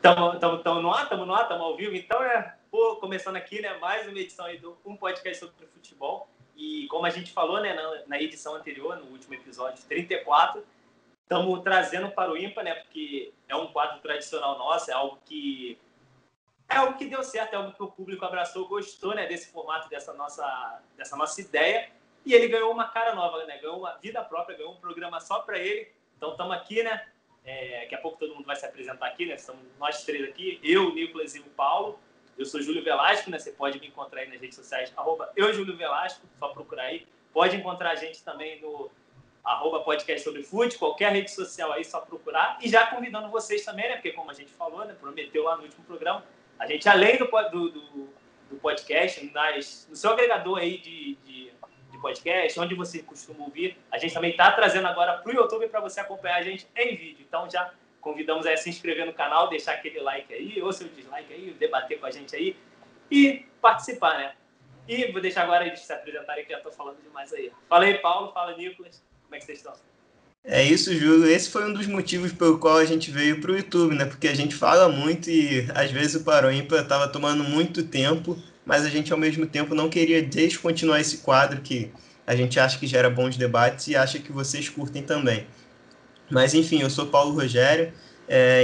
Tamo no ar, tamo ao vivo. Então, começando aqui, né, mais uma edição aí do Um Podcast sobre Futebol. E como a gente falou, né, na edição anterior, no último episódio 34, estamos trazendo para o ímpar, né, porque é um quadro tradicional nosso, é algo que deu certo, é algo que o público abraçou, gostou, né, desse formato, dessa nossa ideia. E ele ganhou uma cara nova, né, ganhou uma vida própria, ganhou um programa só para ele. Então, estamos aqui, né? Daqui a pouco todo mundo vai se apresentar aqui, né? Estamos nós três aqui, eu, o Nicolas e o Paulo. Eu sou Júlio Velasco, né? Você pode me encontrar aí nas redes sociais, @eujuliovelasco, só procurar aí. Pode encontrar a gente também no @podcast sobre fute, qualquer rede social aí, só procurar. E já convidando vocês também, né? Porque como a gente falou, né? Prometeu lá no último programa, a gente, além do podcast, no seu agregador aí de podcast, onde você costuma ouvir, a gente também está trazendo agora para o YouTube para você acompanhar a gente em vídeo. Então já convidamos a se inscrever no canal, deixar aquele like aí, ou seu dislike aí, debater com a gente aí e participar, né? E vou deixar agora eles se apresentarem, que já estou falando demais aí. Fala aí, Paulo, fala, Nicolas, como é que vocês estão? É isso, Júlio. Esse foi um dos motivos pelo qual a gente veio para o YouTube, né? Porque a gente fala muito e às vezes o Para o Ímpar estava tomando muito tempo, mas a gente ao mesmo tempo não queria descontinuar esse quadro que a gente acha que gera bons debates e acha que vocês curtem também. Mas enfim, eu sou Paulo Rogério,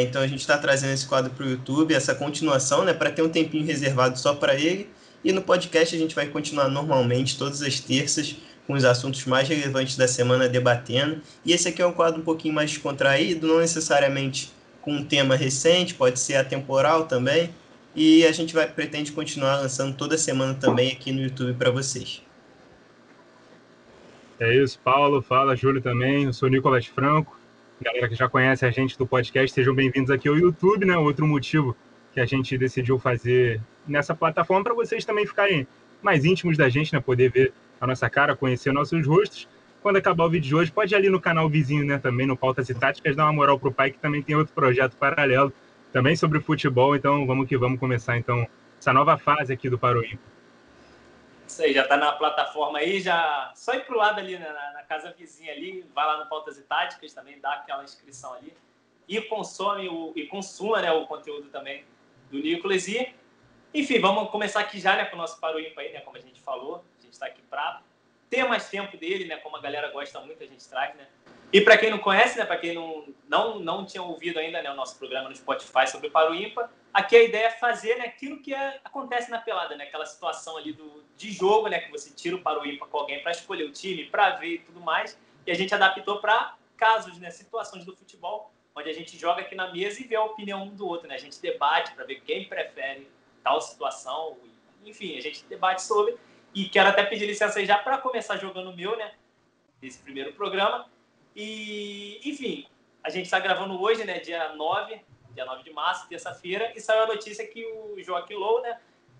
então a gente está trazendo esse quadro para o YouTube, essa continuação, né? Para ter um tempinho reservado só para ele. E no podcast a gente vai continuar normalmente todas as terças, com os assuntos mais relevantes da semana debatendo. E esse aqui é um quadro um pouquinho mais descontraído, não necessariamente com um tema recente, pode ser atemporal também. E a gente pretende continuar lançando toda semana também aqui no YouTube para vocês. É isso, Paulo, fala, Júlio também, eu sou Nicolas Franco. Galera que já conhece a gente do podcast, sejam bem-vindos aqui ao YouTube, né? Outro motivo que a gente decidiu fazer nessa plataforma para vocês também ficarem mais íntimos da gente, né? Poder ver a nossa cara, conhecer nossos rostos. Quando acabar o vídeo de hoje, pode ir ali no canal vizinho, né? Também no Pautas e Táticas, dar uma moral pro pai, que também tem outro projeto paralelo, também sobre futebol. Então, vamos que vamos começar, então, essa nova fase aqui do Para o Ímpar. Isso aí, já está na plataforma aí, já só ir pro lado ali, né, na casa vizinha ali, vai lá no Pautas e Táticas, também dá aquela inscrição ali e consuma, né, o conteúdo também do Nicolas. E, enfim, vamos começar aqui já, né, com o nosso Para o Ímpar aí, né, como a gente falou, a gente está aqui para ter mais tempo dele, né, como a galera gosta muito, a gente traz, né. E para quem não conhece, né, para quem não tinha ouvido ainda, né, o nosso programa no Spotify sobre o Para o Ímpar, aqui a ideia é fazer, né, aquilo que acontece na pelada, né, aquela situação ali de jogo, né, que você tira o Para o Ímpar com alguém para escolher o time, para ver e tudo mais, e a gente adaptou para casos, né, situações do futebol, onde a gente joga aqui na mesa e vê a opinião um do outro, né, a gente debate para ver quem prefere tal situação, enfim, a gente debate sobre, e quero até pedir licença aí já para começar jogando o meu, né, desse primeiro programa. E, enfim, a gente está gravando hoje, né, dia 9 de março, terça-feira, e saiu a notícia que o Joachim Löw, né,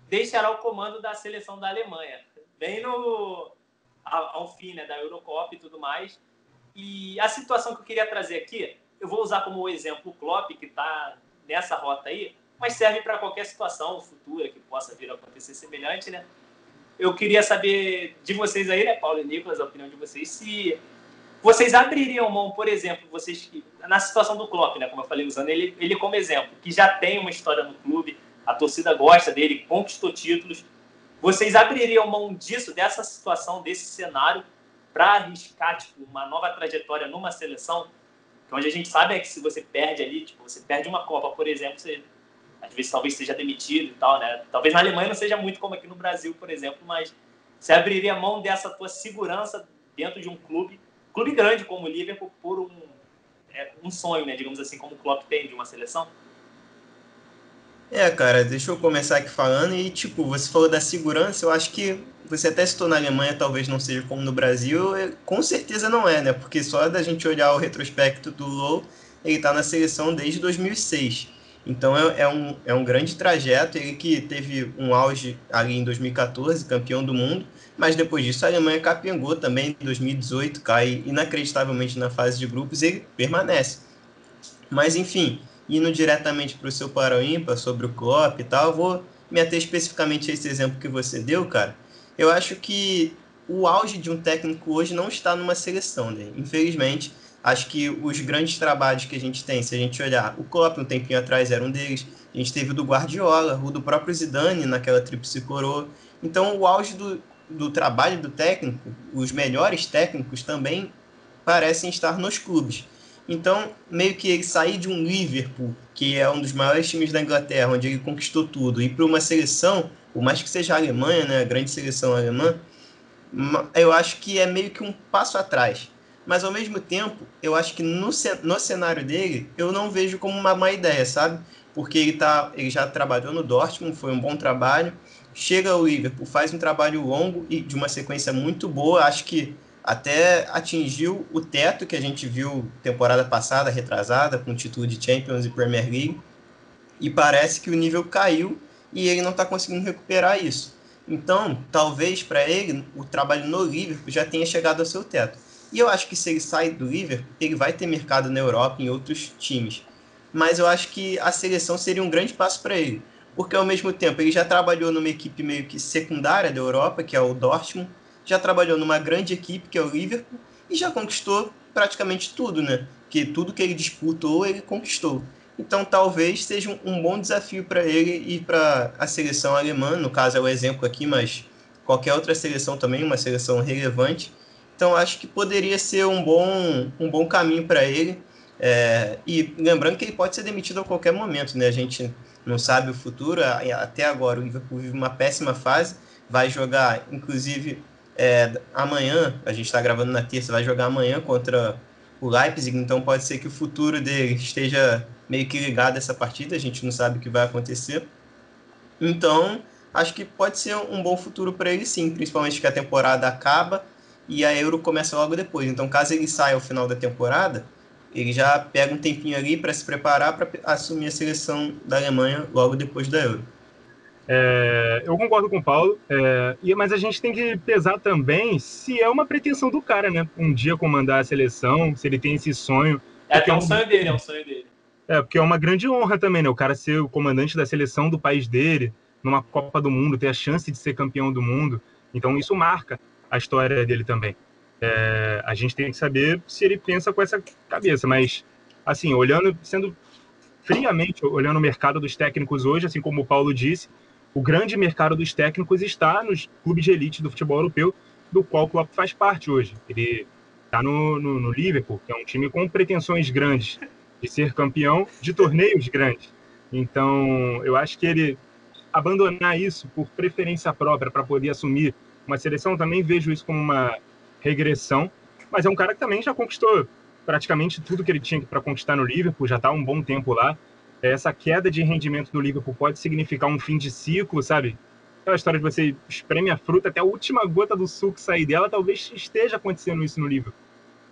deixará o comando da seleção da Alemanha, bem ao fim, né, da Eurocopa e tudo mais. E a situação que eu queria trazer aqui, eu vou usar como exemplo o Klopp, que está nessa rota aí, mas serve para qualquer situação futura que possa vir a acontecer semelhante, né? Eu queria saber de vocês aí, né, Paulo e Nicolas, a opinião de vocês, se vocês abririam mão, por exemplo, vocês na situação do Klopp, né, como eu falei, usando ele como exemplo, que já tem uma história no clube, a torcida gosta dele, conquistou títulos. Vocês abririam mão disso, dessa situação, desse cenário, para arriscar tipo, uma nova trajetória numa seleção? Onde a gente sabe é que se você perde ali, tipo, você perde uma Copa, por exemplo, você às vezes talvez seja demitido e tal, né? Talvez na Alemanha não seja muito como aqui no Brasil, por exemplo, mas você abriria mão dessa tua segurança dentro de um clube grande como o Liverpool por um sonho, né, digamos assim, como o Klopp tem de uma seleção? Cara, deixa eu começar aqui falando e, tipo, você falou da segurança, eu acho que você até citou na Alemanha, talvez não seja como no Brasil, com certeza não é, né, porque só da gente olhar o retrospecto do Löw, ele tá na seleção desde 2006, então é um grande trajeto, ele que teve um auge ali em 2014, campeão do mundo, mas depois disso a Alemanha capengou também, em 2018, cai inacreditavelmente na fase de grupos e ele permanece. Mas, enfim, indo diretamente para o seu Para o Ímpar, sobre o Klopp e tal, eu vou me ater especificamente a esse exemplo que você deu, cara. Eu acho que o auge de um técnico hoje não está numa seleção, né? Infelizmente, Acho que os grandes trabalhos que a gente tem, se a gente olhar, o Klopp um tempinho atrás era um deles, a gente teve o do Guardiola, o do próprio Zidane naquela tríplice coroa. Então, o auge do trabalho do técnico, os melhores técnicos também parecem estar nos clubes. Então, meio que ele sair de um Liverpool, que é um dos maiores times da Inglaterra, onde ele conquistou tudo, e para uma seleção, por mais que seja a Alemanha, né, a grande seleção alemã, eu acho que é meio que um passo atrás. Mas, ao mesmo tempo, eu acho que no cenário dele, eu não vejo como uma má ideia, sabe? Porque ele já trabalhou no Dortmund, foi um bom trabalho. Chega ao Liverpool, faz um trabalho longo e de uma sequência muito boa. Acho que até atingiu o teto que a gente viu temporada passada, retrasada, com título de Champions e Premier League. E parece que o nível caiu e ele não está conseguindo recuperar isso. Então, talvez para ele, o trabalho no Liverpool já tenha chegado ao seu teto. E eu acho que se ele sai do Liverpool, ele vai ter mercado na Europa, em outros times. Mas eu acho que a seleção seria um grande passo para ele. Porque, ao mesmo tempo, ele já trabalhou numa equipe meio que secundária da Europa, que é o Dortmund, já trabalhou numa grande equipe, que é o Liverpool, e já conquistou praticamente tudo, né? Porque tudo que ele disputou, ele conquistou. Então, talvez seja um bom desafio para ele e para a seleção alemã, no caso é o exemplo aqui, mas qualquer outra seleção também, uma seleção relevante. Então, acho que poderia ser um bom caminho para ele. E lembrando que ele pode ser demitido a qualquer momento, né? A gente não sabe o futuro. Até agora, o Liverpool vive uma péssima fase. Vai jogar, inclusive, amanhã, a gente está gravando na terça, vai jogar amanhã contra o Leipzig, então pode ser que o futuro dele esteja meio que ligado a essa partida, a gente não sabe o que vai acontecer. Então, acho que pode ser um bom futuro para ele sim, principalmente que a temporada acaba e a Euro começa logo depois. Então, caso ele saia ao final da temporada, ele já pega um tempinho ali para se preparar para assumir a seleção da Alemanha logo depois da Euro. Eu concordo com o Paulo, mas a gente tem que pesar também se é uma pretensão do cara, né? Um dia comandar a seleção, se ele tem esse sonho. É um sonho dele, é um sonho dele. Porque é uma grande honra também, né? O cara ser o comandante da seleção do país dele, numa Copa do Mundo, ter a chance de ser campeão do mundo. Então isso marca a história dele também. A gente tem que saber se ele pensa com essa cabeça, mas, assim, sendo friamente, olhando o mercado dos técnicos hoje, assim como o Paulo disse, o grande mercado dos técnicos está nos clubes de elite do futebol europeu, do qual o Klopp faz parte hoje. Ele está no Liverpool, que é um time com pretensões grandes de ser campeão de torneios grandes. Então, eu acho que ele abandonar isso por preferência própria para poder assumir uma seleção, também vejo isso como uma regressão, mas é um cara que também já conquistou praticamente tudo que ele tinha para conquistar no Liverpool, já está há um bom tempo lá. Essa queda de rendimento do Liverpool pode significar um fim de ciclo, sabe? Aquela história de você espreme a fruta até a última gota do suco sair dela, talvez esteja acontecendo isso no Liverpool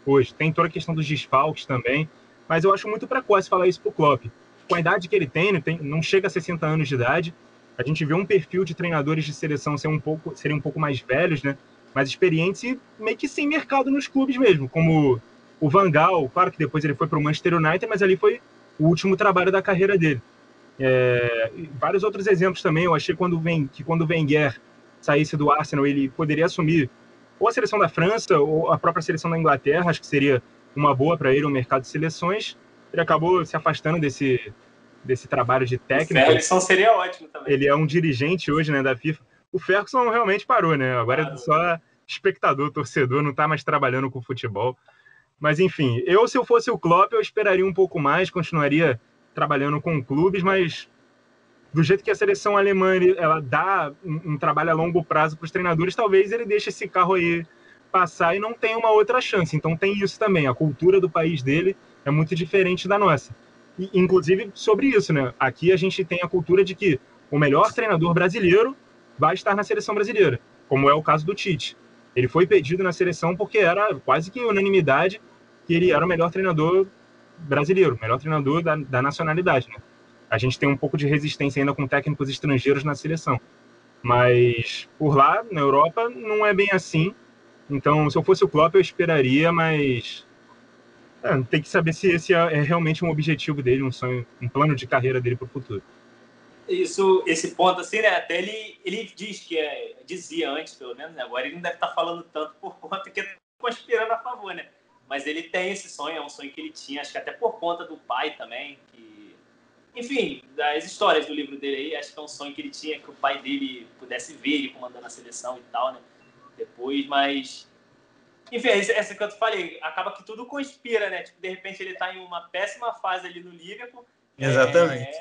hoje. Tem toda a questão dos desfalques também, mas eu acho muito precoce falar isso pro Klopp. Com a idade que ele tem, não chega a 60 anos de idade, a gente vê um perfil de treinadores de seleção serem um pouco mais velhos, né? Mais experientes e meio que sem mercado nos clubes mesmo, como o Van Gaal, claro que depois ele foi para o Manchester United, mas ali foi o último trabalho da carreira dele. Vários outros exemplos também, eu achei que quando o Wenger saísse do Arsenal, ele poderia assumir ou a seleção da França ou a própria seleção da Inglaterra, acho que seria uma boa para ele, o mercado de seleções. Ele acabou se afastando desse trabalho de técnico. O Ferguson seria ótimo também. Ele é um dirigente hoje, né, da FIFA. O Ferguson realmente parou, né? Agora é só espectador, torcedor, não está mais trabalhando com futebol. Mas, enfim, se eu fosse o Klopp, eu esperaria um pouco mais, continuaria trabalhando com clubes, mas do jeito que a seleção alemã ela dá um trabalho a longo prazo para os treinadores, talvez ele deixe esse carro aí passar e não tenha uma outra chance. Então tem isso também, a cultura do país dele é muito diferente da nossa. E, inclusive, sobre isso, né? Aqui a gente tem a cultura de que o melhor treinador brasileiro vai estar na seleção brasileira, como é o caso do Tite. Ele foi pedido na seleção porque era quase que unanimidade que ele era o melhor treinador brasileiro, o melhor treinador da nacionalidade, né? A gente tem um pouco de resistência ainda com técnicos estrangeiros na seleção. Mas por lá, na Europa, não é bem assim. Então, se eu fosse o Klopp, eu esperaria, mas tem que saber se esse é realmente um objetivo dele, um sonho, um plano de carreira dele para o futuro. Esse ponto, assim, né? Até ele diz dizia antes, pelo menos, né? Agora ele não deve estar falando tanto por conta que está conspirando a favor, né? Mas ele tem esse sonho, é um sonho que ele tinha, acho que até por conta do pai também, que... Enfim, das histórias do livro dele aí, acho que é um sonho que ele tinha, que o pai dele pudesse ver ele comandando a seleção e tal, né? Depois, mas... Enfim, essa que eu te falei, acaba que tudo conspira, né? Tipo, de repente ele tá em uma péssima fase ali no Liverpool. Exatamente.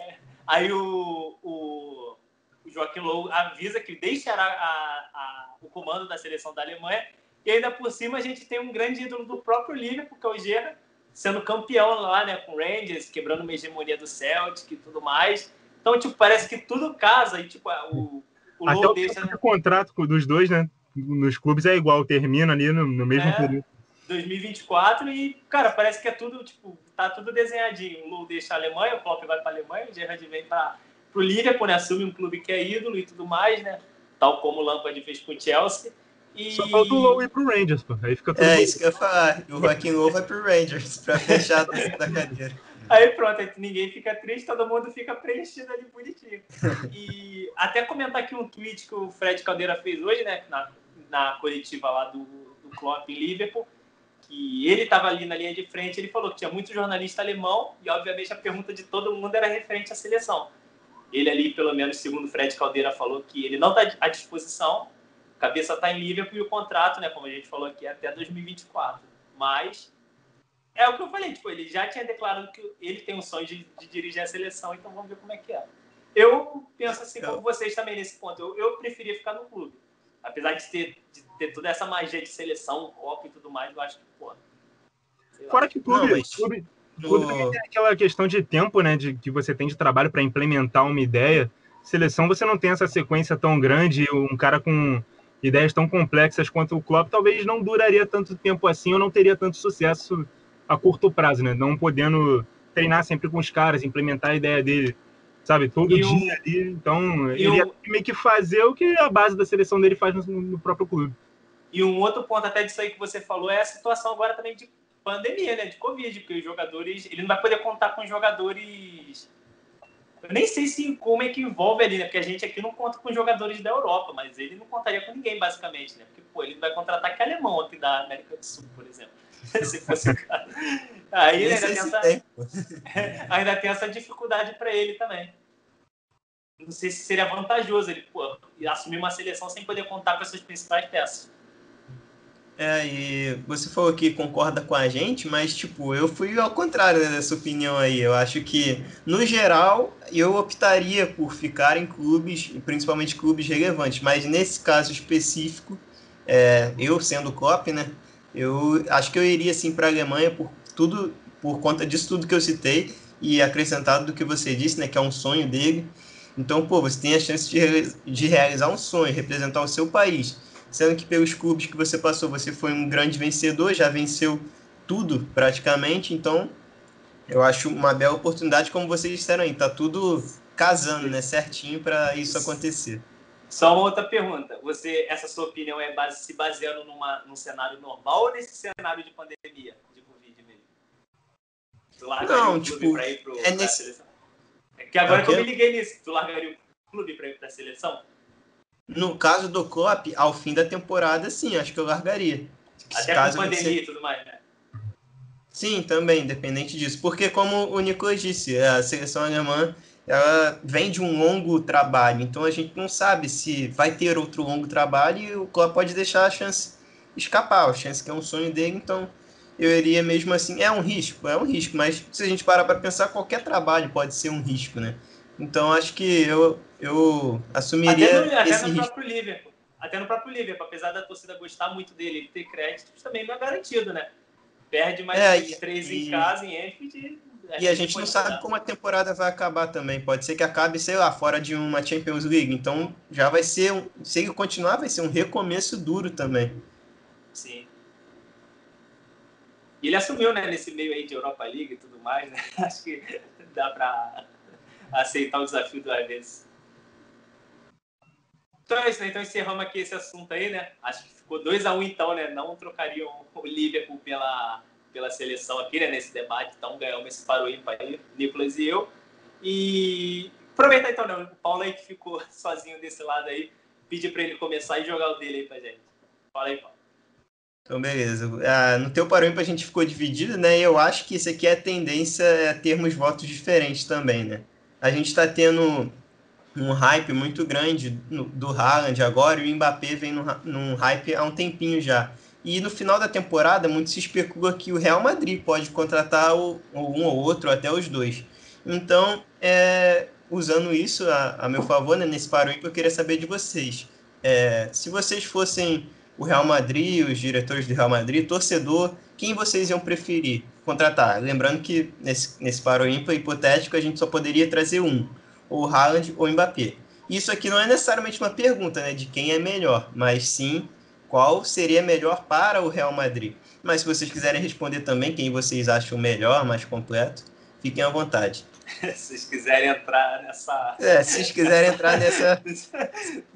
Aí o Joaquim Low avisa que deixará o comando da seleção da Alemanha. E ainda por cima a gente tem um grande ídolo do próprio Liverpool, que é o Gerrard, sendo campeão lá, né, com o Rangers, quebrando uma hegemonia do Celtic e tudo mais. Então, tipo, parece que tudo casa e, tipo, o Low deixa... Até o contrato dos dois, né, nos clubes é igual, termina ali no mesmo período. 2024 e, cara, parece que é tudo, tipo, tá tudo desenhadinho. O Low deixa a Alemanha, o Klopp vai pra Alemanha, o Gerrard vem pro Liverpool, né, assume um clube que é ídolo e tudo mais, né, tal como o Lampard fez com o Chelsea. E... Só falta o Low ir pro Rangers, pô. Aí fica tudo isso que eu ia falar. O Joaquim Low vai pro Rangers pra fechar da cadeira. Aí pronto, aí ninguém fica triste, todo mundo fica preenchido ali bonitinho. E até comentar aqui um tweet que o Fred Caldeira fez hoje, né, na coletiva lá do Klopp em Liverpool, que ele estava ali na linha de frente, ele falou que tinha muito jornalista alemão e, obviamente, a pergunta de todo mundo era referente à seleção. Ele ali, pelo menos, segundo o Fred Caldeira, falou que ele não está à disposição, a cabeça está em Liverpool e o contrato, né, como a gente falou aqui, é até 2024. Mas é o que eu falei, tipo, ele já tinha declarado que ele tem um sonho de dirigir a seleção, então vamos ver como é que é. Eu penso assim como vocês também nesse ponto. Eu preferia ficar no clube. Apesar de ter toda essa magia de seleção, Copa e tudo mais, eu acho que, pô... Fora que clube também tem aquela questão de tempo, né, que você tem de trabalho para implementar uma ideia. Seleção, você não tem essa sequência tão grande, um cara com ideias tão complexas quanto o Klopp talvez não duraria tanto tempo assim ou não teria tanto sucesso a curto prazo, né? Não podendo treinar sempre com os caras, implementar a ideia dele, sabe, todo dia ali. Então, ele ia meio que fazer o que a base da seleção dele faz no próprio clube. E um outro ponto até disso aí que você falou é a situação agora também de pandemia, né, de Covid, porque os jogadores, ele não vai poder contar com jogadores... Eu nem sei como é que envolve ali, né, porque a gente aqui não conta com jogadores da Europa, mas ele não contaria com ninguém, basicamente, né, porque, pô, ele não vai contratar que alemão aqui da América do Sul, por exemplo, se fosse o caso. Aí ele ainda tem essa dificuldade para ele também. Não sei se seria vantajoso ele, pô, assumir uma seleção sem poder contar com as suas principais peças. E você falou que concorda com a gente, mas, tipo, eu fui ao contrário, né, dessa opinião aí. Eu acho que, no geral, eu optaria por ficar em clubes, principalmente clubes relevantes, mas nesse caso específico, eu sendo o Klopp, né, eu acho que eu iria, sim, para a Alemanha por conta disso tudo que eu citei e acrescentado do que você disse, né, que é um sonho dele. Então, pô, você tem a chance de realizar um sonho, representar o seu país, sendo que pelos clubes que você passou, você foi um grande vencedor, já venceu tudo praticamente, então eu acho uma bela oportunidade, como vocês disseram aí, tá tudo casando, né, certinho para isso acontecer. Só uma outra pergunta, essa sua opinião é se baseando num cenário normal ou nesse cenário de pandemia, de Covid mesmo? Tu largaria o clube para ir pra seleção? É que agora que eu me liguei nisso, tu largaria o clube para ir pra seleção? No caso do Klopp, ao fim da temporada, sim, acho que eu largaria. Até com pandemia e tudo mais, né? Sim, também, independente disso. Porque, como o Nicolas disse, a seleção alemã ela vem de um longo trabalho. Então, a gente não sabe se vai ter outro longo trabalho e o Klopp pode deixar a chance escapar. A chance que é um sonho dele, então eu iria mesmo assim. É um risco, mas se a gente parar para pensar, qualquer trabalho pode ser um risco, né? Então, acho que eu assumiria esse risco. Até no próprio Liverpool, apesar da torcida gostar muito dele, ele ter créditos, também não é garantido, né? Perde mais 3 em casa, em Anfield. E a gente não sabe como a temporada vai acabar também. Pode ser que acabe, sei lá, fora de uma Champions League. Então, já vai ser, se ele continuar, vai ser um recomeço duro também. Sim. E ele assumiu, né, nesse meio aí de Europa League e tudo mais, né? Acho que dá para aceitar o desafio duas vezes. Então é isso, né? Então encerramos aqui esse assunto aí, né? Acho que ficou 2-1 então, né? Não trocariam o Liverpool pela seleção aqui, né? Nesse debate. Então ganhamos esse paroímpa aí, Nicolas e eu. E aproveitar então, né? O Paulo aí que ficou sozinho desse lado aí, pedir para ele começar e jogar o dele aí pra gente. Fala aí, Paulo. Então, beleza. No teu Parou Ímpar a gente ficou dividido, né? E eu acho que isso aqui é a tendência a termos votos diferentes também, né? A gente está tendo um hype muito grande do Haaland agora, e o Mbappé vem num hype há um tempinho já. E no final da temporada, muito se especula que o Real Madrid pode contratar um ou outro, até os dois. Então, usando isso a meu favor, né, nesse Parou Ímpar, eu queria saber de vocês. Se vocês fossem o Real Madrid, os diretores do Real Madrid, torcedor, quem vocês iam preferir contratar? Lembrando que nesse Parou Ímpar hipotético a gente só poderia trazer um, ou Haaland ou Mbappé. Isso aqui não é necessariamente uma pergunta, né, de quem é melhor, mas sim qual seria melhor para o Real Madrid. Mas se vocês quiserem responder também quem vocês acham melhor, mais completo, fiquem à vontade. Se vocês quiserem entrar nessa... se vocês quiserem entrar nessa...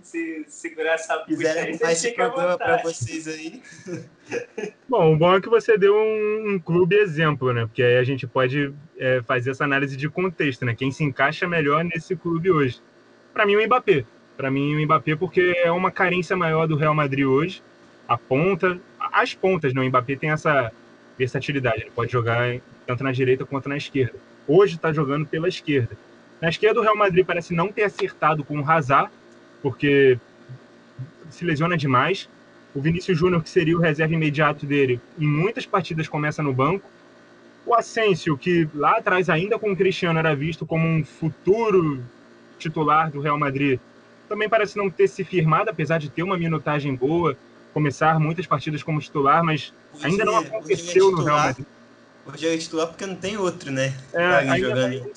se segurar essa puxa aí, mais esse programa para vocês aí. Bom, o bom é que você deu um clube exemplo, né? Porque aí a gente pode fazer essa análise de contexto, né? Quem se encaixa melhor nesse clube hoje. Para mim, o Mbappé. Para mim, o Mbappé, porque é uma carência maior do Real Madrid hoje. As pontas, né? O Mbappé tem essa versatilidade. Ele pode jogar tanto na direita quanto na esquerda. Hoje está jogando pela esquerda. Na esquerda, o Real Madrid parece não ter acertado com o Hazard, porque se lesiona demais. O Vinícius Júnior, que seria o reserva imediato dele, em muitas partidas começa no banco. O Asensio, que lá atrás, ainda com o Cristiano, era visto como um futuro titular do Real Madrid, também parece não ter se firmado, apesar de ter uma minutagem boa, começar muitas partidas como titular, mas ainda não aconteceu no Real Madrid. Hoje é titular porque não tem outro, né?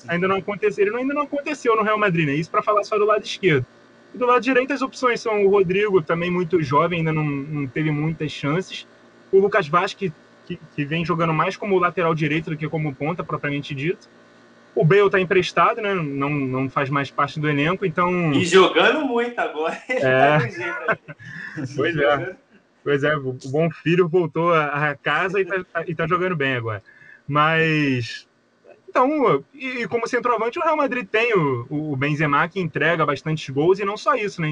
Ainda não aconteceu. Ele ainda não aconteceu no Real Madrid, né? Isso para falar só do lado esquerdo. E do lado direito, as opções são o Rodrigo, também muito jovem, ainda não teve muitas chances. O Lucas Vazquez, que vem jogando mais como lateral direito do que como ponta, propriamente dito. O Bale está emprestado, né? Não faz mais parte do elenco, então... E jogando muito agora. Pois é, o bom filho voltou a casa e tá jogando bem agora. Mas... Então, e como centroavante, o Real Madrid tem o Benzema, que entrega bastante gols, e não só isso, né?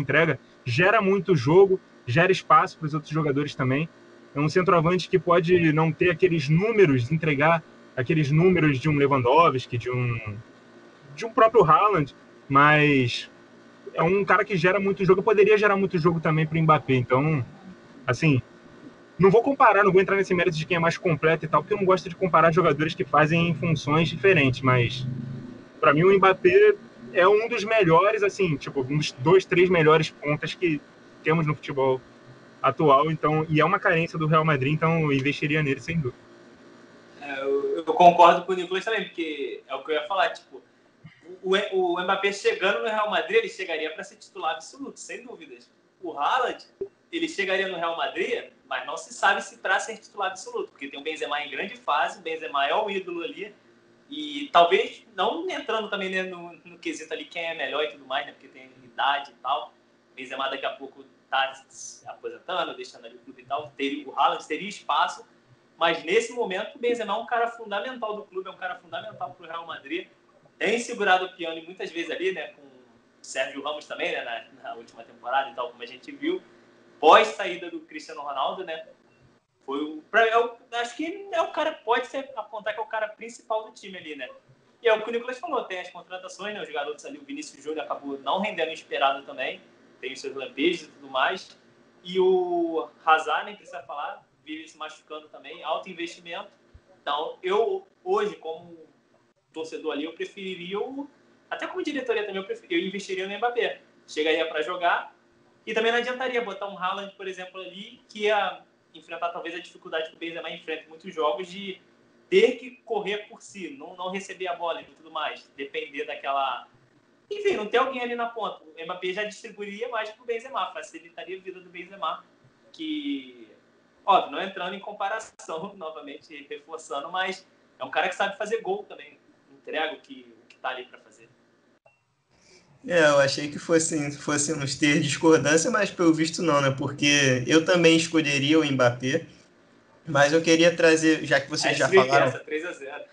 Gera muito jogo, gera espaço para os outros jogadores também. É um centroavante que pode não ter aqueles números, entregar aqueles números de um Lewandowski, de um próprio Haaland, mas é um cara que gera muito jogo, poderia gerar muito jogo também para o Mbappé. Então, assim, não vou comparar, não vou entrar nesse mérito de quem é mais completo e tal, porque eu não gosto de comparar jogadores que fazem funções diferentes, mas para mim o Mbappé é um dos melhores, assim, tipo, um dos 2, 3 melhores pontas que temos no futebol atual, então, e é uma carência do Real Madrid, então eu investiria nele sem dúvida. Eu concordo com o Nicolas também, porque é o que eu ia falar, tipo, o Mbappé chegando no Real Madrid, ele chegaria para ser titular absoluto, sem dúvidas. O Haaland, ele chegaria no Real Madrid, mas não se sabe se para ser titular absoluto, porque tem o Benzema em grande fase, o Benzema é o ídolo ali, e talvez, não entrando também, né, no quesito ali quem é melhor e tudo mais, né, porque tem idade e tal, o Benzema daqui a pouco tá se aposentando, deixando ali o clube e tal, o Haaland teria espaço, mas nesse momento o Benzema é um cara fundamental do clube, é um cara fundamental para o Real Madrid, tem segurado o piano muitas vezes ali, né, com o Sérgio Ramos também, né, na última temporada e tal, como a gente viu, pós saída do Cristiano Ronaldo, né, acho que é o cara, pode-se apontar que é o cara principal do time ali, né, e é o que o Nicolas falou, tem as contratações, né, os garotos ali, o Vinícius Júnior acabou não rendendo o esperado também, tem os seus lampejos e tudo mais, e o Hazard, nem precisa falar, vive se machucando também, alto investimento. Então, eu hoje, como torcedor ali, eu preferiria, até como diretoria também, eu investiria no Mbappé. Chegaria para jogar e também não adiantaria botar um Haaland, por exemplo, ali, que ia enfrentar talvez a dificuldade que o Benzema enfrenta em muitos jogos de ter que correr por si, não receber a bola e tudo mais, depender daquela... Enfim, não ter alguém ali na ponta. O Mbappé já distribuiria mais para o Benzema, facilitaria a vida do Benzema, que... Óbvio, não entrando em comparação, novamente reforçando, mas é um cara que sabe fazer gol também. Entrega o que tá ali para fazer. Eu achei que fôssemos ter discordância, mas pelo visto não, né? Porque eu também escolheria o Mbappé, mas eu queria trazer, já que vocês já falaram... 3-0.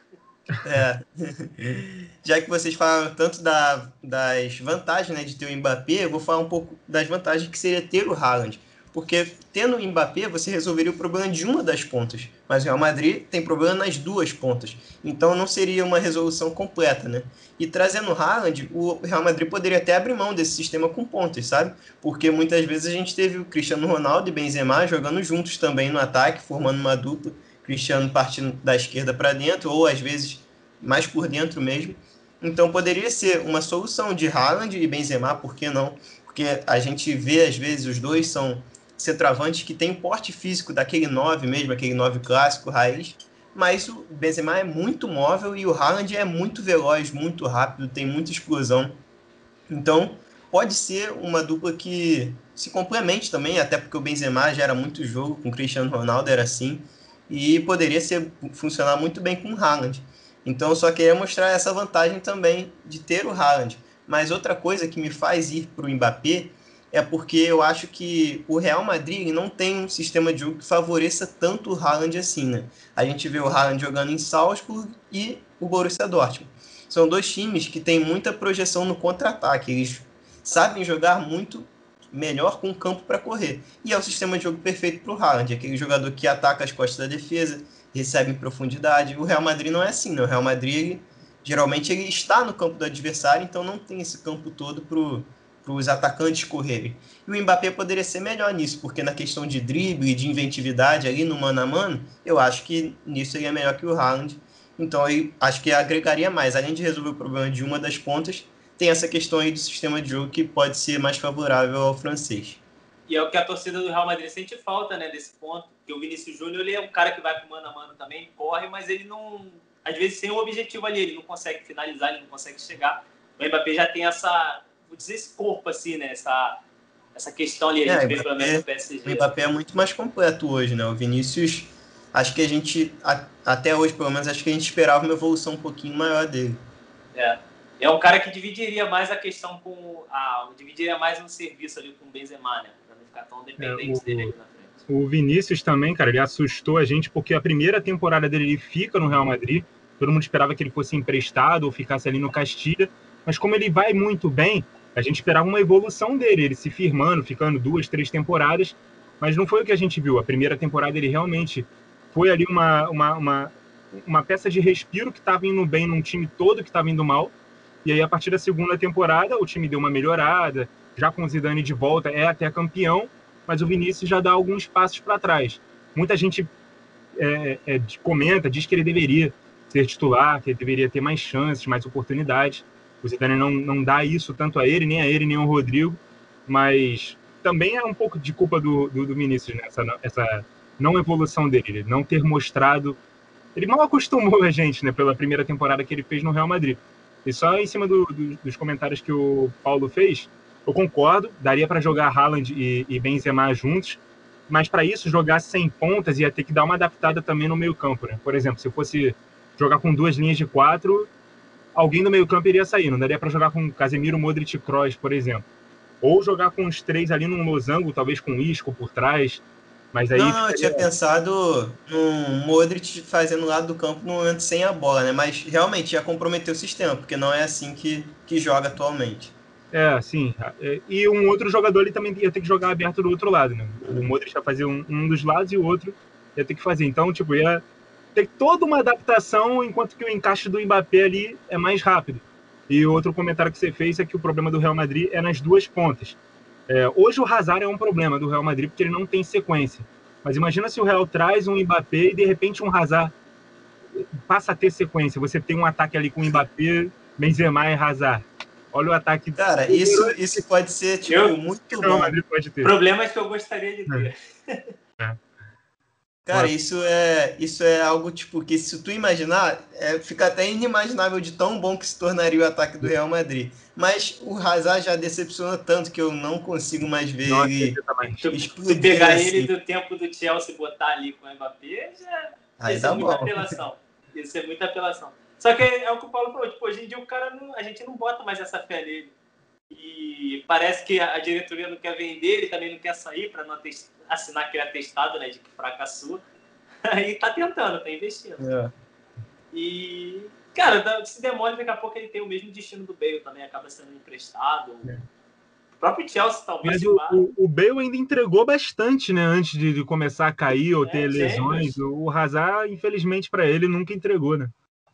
Já que vocês falaram tanto das vantagens, né, de ter o Mbappé, eu vou falar um pouco das vantagens que seria ter o Haaland. porque tendo o Mbappé, você resolveria o problema de uma das pontas, mas o Real Madrid tem problema nas duas pontas, então não seria uma resolução completa, né? E trazendo o Haaland, o Real Madrid poderia até abrir mão desse sistema com pontas, sabe? Porque muitas vezes a gente teve o Cristiano Ronaldo e Benzema jogando juntos também no ataque, formando uma dupla, Cristiano partindo da esquerda para dentro, ou às vezes mais por dentro mesmo. Então poderia ser uma solução de Haaland e Benzema, por que não? Porque a gente vê, às vezes, os dois são centroavantes que têm porte físico daquele 9 mesmo, aquele 9 clássico, raiz, mas o Benzema é muito móvel e o Haaland é muito veloz, muito rápido, tem muita explosão. Então, pode ser uma dupla que se complemente também, até porque o Benzema já era muito jogo, com o Cristiano Ronaldo era assim, e poderia funcionar muito bem com o Haaland. Então, eu só queria mostrar essa vantagem também de ter o Haaland. Mas outra coisa que me faz ir para o Mbappé é porque eu acho que o Real Madrid não tem um sistema de jogo que favoreça tanto o Haaland assim, né? A gente vê o Haaland jogando em Salzburg e o Borussia Dortmund. São dois times que têm muita projeção no contra-ataque. Eles sabem jogar muito melhor com o campo para correr. E é o sistema de jogo perfeito para o Haaland. Aquele jogador que ataca as costas da defesa, recebe em profundidade. O Real Madrid não é assim, né? O Real Madrid, geralmente, ele está no campo do adversário, então não tem esse campo todo para os atacantes correrem. E o Mbappé poderia ser melhor nisso, porque na questão de drible e de inventividade ali no mano a mano, eu acho que nisso ele é melhor que o Haaland. Então, eu acho que agregaria mais. Além de resolver o problema de uma das pontas, tem essa questão aí do sistema de jogo que pode ser mais favorável ao francês. E é o que a torcida do Real Madrid sente falta, né, desse ponto. Porque o Vinícius Júnior, ele é um cara que vai pro mano a mano também, corre, mas ele não... Às vezes tem um objetivo ali, ele não consegue finalizar, ele não consegue chegar. O Mbappé já tem essa... Vou dizer esse corpo, assim, né, essa questão ali, a gente vê pelo menos no PSG. O Mbappé é muito mais completo hoje, né? O Vinícius, acho que a gente, até hoje pelo menos, acho que a gente esperava uma evolução um pouquinho maior dele. É um cara que dividiria mais a questão com... dividiria mais um serviço ali com o Benzema, né? Pra não ficar tão dependente dele aqui na frente. O Vinícius também, cara, ele assustou a gente porque a primeira temporada dele ele fica no Real Madrid. Todo mundo esperava que ele fosse emprestado ou ficasse ali no Castilha. Mas como ele vai muito bem, a gente esperava uma evolução dele, ele se firmando, ficando 2, 3 temporadas. Mas não foi o que a gente viu. A primeira temporada ele realmente foi ali uma peça de respiro que estava indo bem num time todo que estava indo mal. E aí, a partir da segunda temporada, o time deu uma melhorada, já com o Zidane de volta, é até campeão, mas o Vinícius já dá alguns passos para trás. Muita gente comenta, diz que ele deveria ser titular, que ele deveria ter mais chances, mais oportunidades. O Zidane não dá isso tanto a ele, nem ao Rodrigo, mas também é um pouco de culpa do Vinícius, né? Essa não evolução dele, ele não ter mostrado... Ele mal acostumou a gente, né, pela primeira temporada que ele fez no Real Madrid. E só em cima dos comentários que o Paulo fez, eu concordo, daria para jogar Haaland e Benzema juntos, mas para isso jogar sem pontas ia ter que dar uma adaptada também no meio campo, né? Por exemplo, se fosse jogar com 2 linhas de 4, alguém do meio campo iria sair, não daria para jogar com Casemiro, Modric e Kroos, por exemplo. Ou jogar com os 3 ali num losango, talvez com Isco por trás, mas aí... Não, eu tinha pensado no Modric fazendo lado do campo no momento sem a bola, né? Mas realmente ia comprometer o sistema, porque não é assim que joga atualmente. Sim. E um outro jogador ele também ia ter que jogar aberto do outro lado, né? O Modric ia fazer um dos lados e o outro ia ter que fazer. Então, tipo, ia ter toda uma adaptação, enquanto que o encaixe do Mbappé ali é mais rápido. E outro comentário que você fez é que o problema do Real Madrid é nas duas pontas. Hoje o Hazard é um problema do Real Madrid porque ele não tem sequência. Mas imagina se o Real traz um Mbappé e de repente um Hazard passa a ter sequência. Você tem um ataque ali com o Mbappé, Benzema e Hazard. Olha o ataque... Cara, isso pode ser muito bom. Pode ter. Problemas que eu gostaria de ter. Cara, isso é algo tipo que se tu imaginar, fica até inimaginável de tão bom que se tornaria o ataque do Real Madrid. Mas o Hazard já decepciona tanto que eu não consigo mais ver ele explodir. Se pegar assim. ele do tempo do Chelsea e botar ali com o Mbappé, Aí ia ser dá muita bom. apelação. Ia ser muita apelação. Só que é o que o Paulo falou, tipo, hoje em dia a gente não bota mais essa fé nele. E parece que a diretoria não quer vender, ele também não quer sair para não assinar aquele atestado, né, de que fracassou. Aí tá tentando, tá investindo. E, cara, se demora, daqui a pouco ele tem o mesmo destino do Bale também, acaba sendo emprestado. próprio Chelsea talvez. Mas o Bale ainda entregou bastante, né? Antes de começar a cair ou ter lesões. O Hazard, infelizmente, para ele, nunca entregou, né?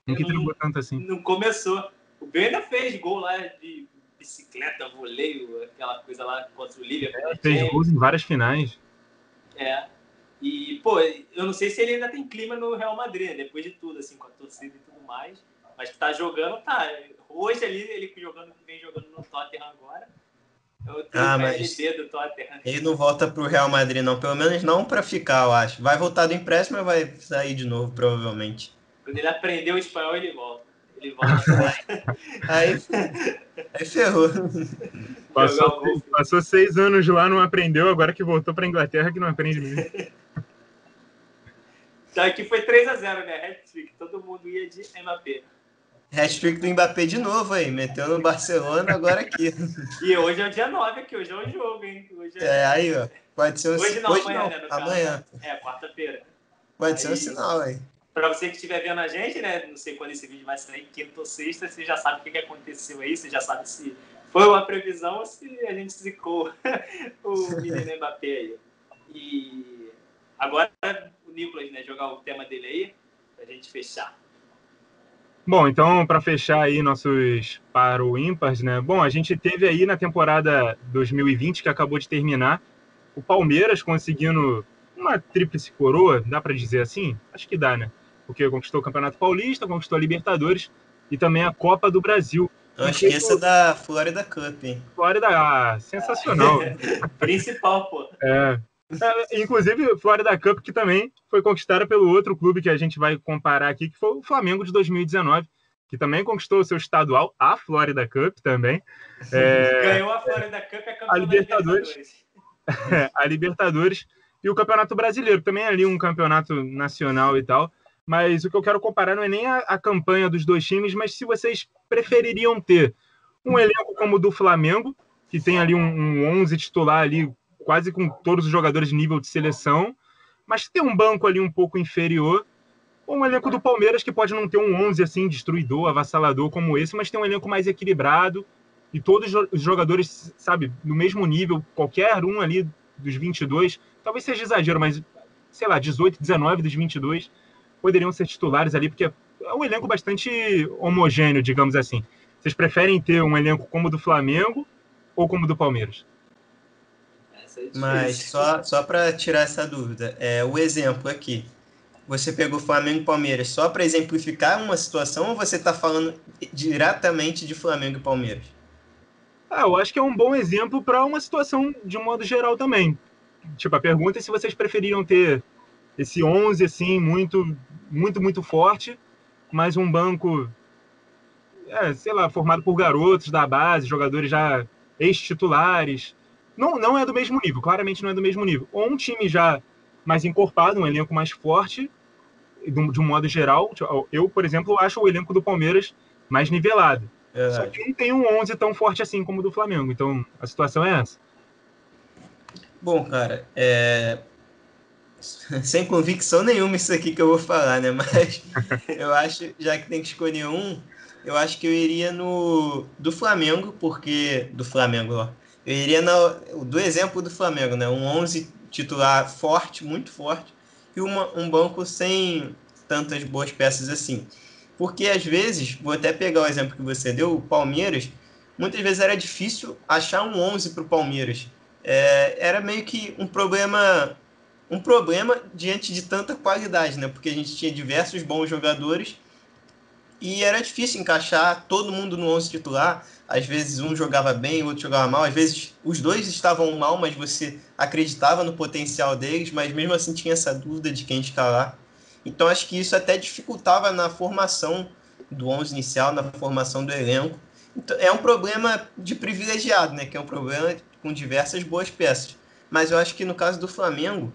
Nunca entregou tanto assim. Não começou. O Bale ainda fez gol lá de bicicleta, voleio, aquela coisa lá contra o Liverpool. Fez gols em várias finais. E, pô, eu não sei se ele ainda tem clima no Real Madrid, depois de tudo, assim, com a torcida e tudo mais. Mas que tá jogando, tá. Hoje ali, ele vem jogando no Tottenham agora. Mas do Tottenham. Ele não volta pro Real Madrid, não. Pelo menos não para ficar, eu acho. Vai voltar do empréstimo, mas vai sair de novo, provavelmente. Quando ele aprendeu o espanhol, ele volta. Ele volta. Aí ferrou. Passou 6 anos lá, não aprendeu. Agora que voltou pra Inglaterra, que não aprende mesmo. Então aqui foi 3-0, né? Hat-trick. Todo mundo ia de Mbappé. Hat-trick do Mbappé de novo aí. Meteu no Barcelona, agora aqui. E hoje é o dia 9 aqui. Hoje é o jogo, hein? Aí, ó. Pode ser hoje não, amanhã, né? Amanhã. Quarta-feira. Pode ser um sinal aí. Pra você que estiver vendo a gente, né? Não sei quando esse vídeo vai sair, quinta ou sexta, você já sabe o que aconteceu aí, você já sabe se foi uma previsão ou se a gente zicou o menino Mbappé aí. E agora o Nicolas, né? Jogar o tema dele aí, pra gente fechar. Bom, então, para fechar aí nossos par ou ímpares, né? Bom, a gente teve aí na temporada 2020, que acabou de terminar, o Palmeiras conseguindo uma tríplice coroa, dá para dizer assim? Acho que dá, né? Porque conquistou o Campeonato Paulista, conquistou a Libertadores e também a Copa do Brasil. Não esqueça da Florida Cup, hein? Florida, sensacional. Principal, pô. Inclusive, Florida Cup, que também foi conquistada pelo outro clube que a gente vai comparar aqui, que foi o Flamengo de 2019, que também conquistou o seu estadual, a Florida Cup também. Ganhou a Florida Cup, é campeão a Libertadores. A Libertadores e o Campeonato Brasileiro, também ali um campeonato nacional e tal. Mas o que eu quero comparar não é nem a campanha dos dois times, mas se vocês prefeririam ter um elenco como o do Flamengo, que tem ali um 11 titular ali, quase com todos os jogadores de nível de seleção, mas tem um banco ali um pouco inferior, ou um elenco do Palmeiras que pode não ter um 11 assim, destruidor, avassalador como esse, mas tem um elenco mais equilibrado, e todos os jogadores, sabe, no mesmo nível, qualquer um ali dos 22, talvez seja exagero, mas, sei lá, 18, 19 dos 22 poderiam ser titulares ali, porque é um elenco bastante homogêneo, digamos assim. Vocês preferem ter um elenco como o do Flamengo ou como o do Palmeiras? Mas só para tirar essa dúvida, o exemplo aqui, você pegou Flamengo e Palmeiras só para exemplificar uma situação ou você está falando diretamente de Flamengo e Palmeiras? Eu acho que é um bom exemplo para uma situação de um modo geral também. Tipo, a pergunta é se vocês preferiam ter esse 11 assim, muito, muito, muito forte, mas um banco, sei lá, formado por garotos da base, jogadores já ex-titulares. Não é do mesmo nível, claramente não é do mesmo nível. Ou um time já mais encorpado, um elenco mais forte, de um modo geral. Eu, por exemplo, acho o elenco do Palmeiras mais nivelado. Só que não tem um 11 tão forte assim como o do Flamengo. Então, a situação é essa. Bom, cara, sem convicção nenhuma isso aqui que eu vou falar, né? Mas eu acho, já que tem que escolher um, eu acho que eu iria do Flamengo, porque... Do Flamengo, ó. Eu iria do exemplo do Flamengo, né? Um 11 titular forte, muito forte, e um banco sem tantas boas peças assim. Porque, às vezes, vou até pegar o exemplo que você deu, o Palmeiras, muitas vezes era difícil achar um 11 para o Palmeiras. Era meio que um problema diante de tanta qualidade, né? Porque a gente tinha diversos bons jogadores e era difícil encaixar todo mundo no 11 titular. Às vezes um jogava bem, o outro jogava mal. Às vezes os dois estavam mal, mas você acreditava no potencial deles, mas mesmo assim tinha essa dúvida de quem escalar. Então acho que isso até dificultava na formação do 11 inicial, na formação do elenco. Então, é um problema de privilegiado, né? Que é um problema com diversas boas peças. Mas eu acho que no caso do Flamengo,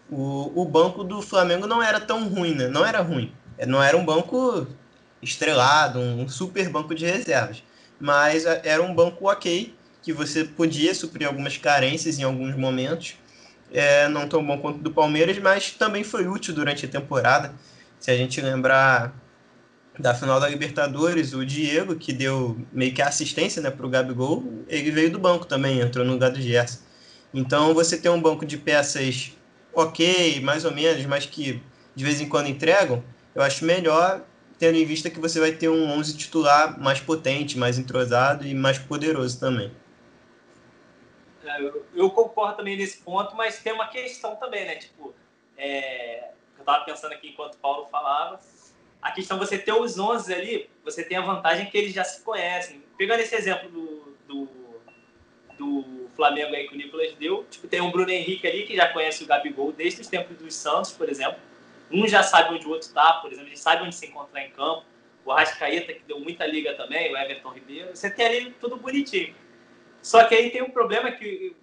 o banco do Flamengo não era tão ruim, né? Não era ruim. Não era um banco estrelado, um super banco de reservas. Mas era um banco ok, que você podia suprir algumas carências em alguns momentos. Não tão bom quanto o do Palmeiras, mas também foi útil durante a temporada. Se a gente lembrar da final da Libertadores, o Diego, que deu meio que assistência, né, para o Gabigol, ele veio do banco também, entrou no lugar do Gerson. Então, você tem um banco de peças ok, mais ou menos, mas que de vez em quando entregam, eu acho melhor, tendo em vista que você vai ter um 11 titular mais potente, mais entrosado e mais poderoso também. Eu concordo também nesse ponto, mas tem uma questão também, né? Tipo, eu estava pensando aqui enquanto o Paulo falava, a questão de você ter os 11 ali, você tem a vantagem que eles já se conhecem. Pegando esse exemplo do Flamengo aí que o Nicolas deu, tipo, tem um Bruno Henrique ali que já conhece o Gabigol desde os tempos dos Santos, por exemplo. Um já sabe onde o outro está, por exemplo, ele sabe onde se encontrar em campo. O Arrascaeta, que deu muita liga também, o Everton Ribeiro. Você tem ali tudo bonitinho. Só que aí tem um problema que,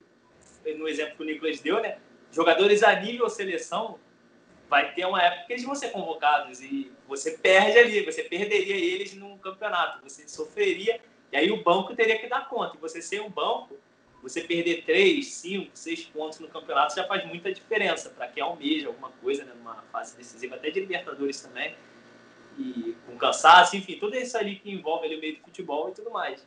no exemplo que o Nicolas deu, né? Jogadores a nível seleção, vai ter uma época que eles vão ser convocados e você perde ali, você perderia eles num campeonato, você sofreria, e aí o banco teria que dar conta. E você sem um banco, você perder 3, 5, 6 pontos no campeonato já faz muita diferença para quem almeja alguma coisa, né, numa fase decisiva, até de Libertadores também, e com cansaço, enfim, tudo isso ali que envolve ali o meio do futebol e tudo mais.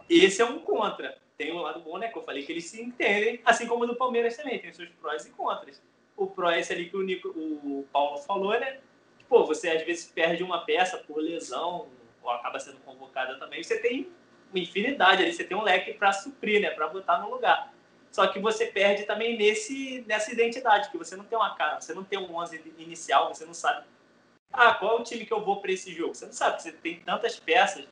Esse é um contra. Tem um lado bom, né, que eu falei que eles se entendem, assim como o do Palmeiras também, tem seus prós e contras. O pró é esse ali que o Paulo falou, né? Pô, você às vezes perde uma peça por lesão, ou acaba sendo convocada também, você tem uma infinidade ali, você tem um leque para suprir, né, para botar no lugar. Só que você perde também nessa identidade, que você não tem uma cara, você não tem um 11 inicial, você não sabe, qual é o time que eu vou para esse jogo? Você não sabe, você tem tantas peças,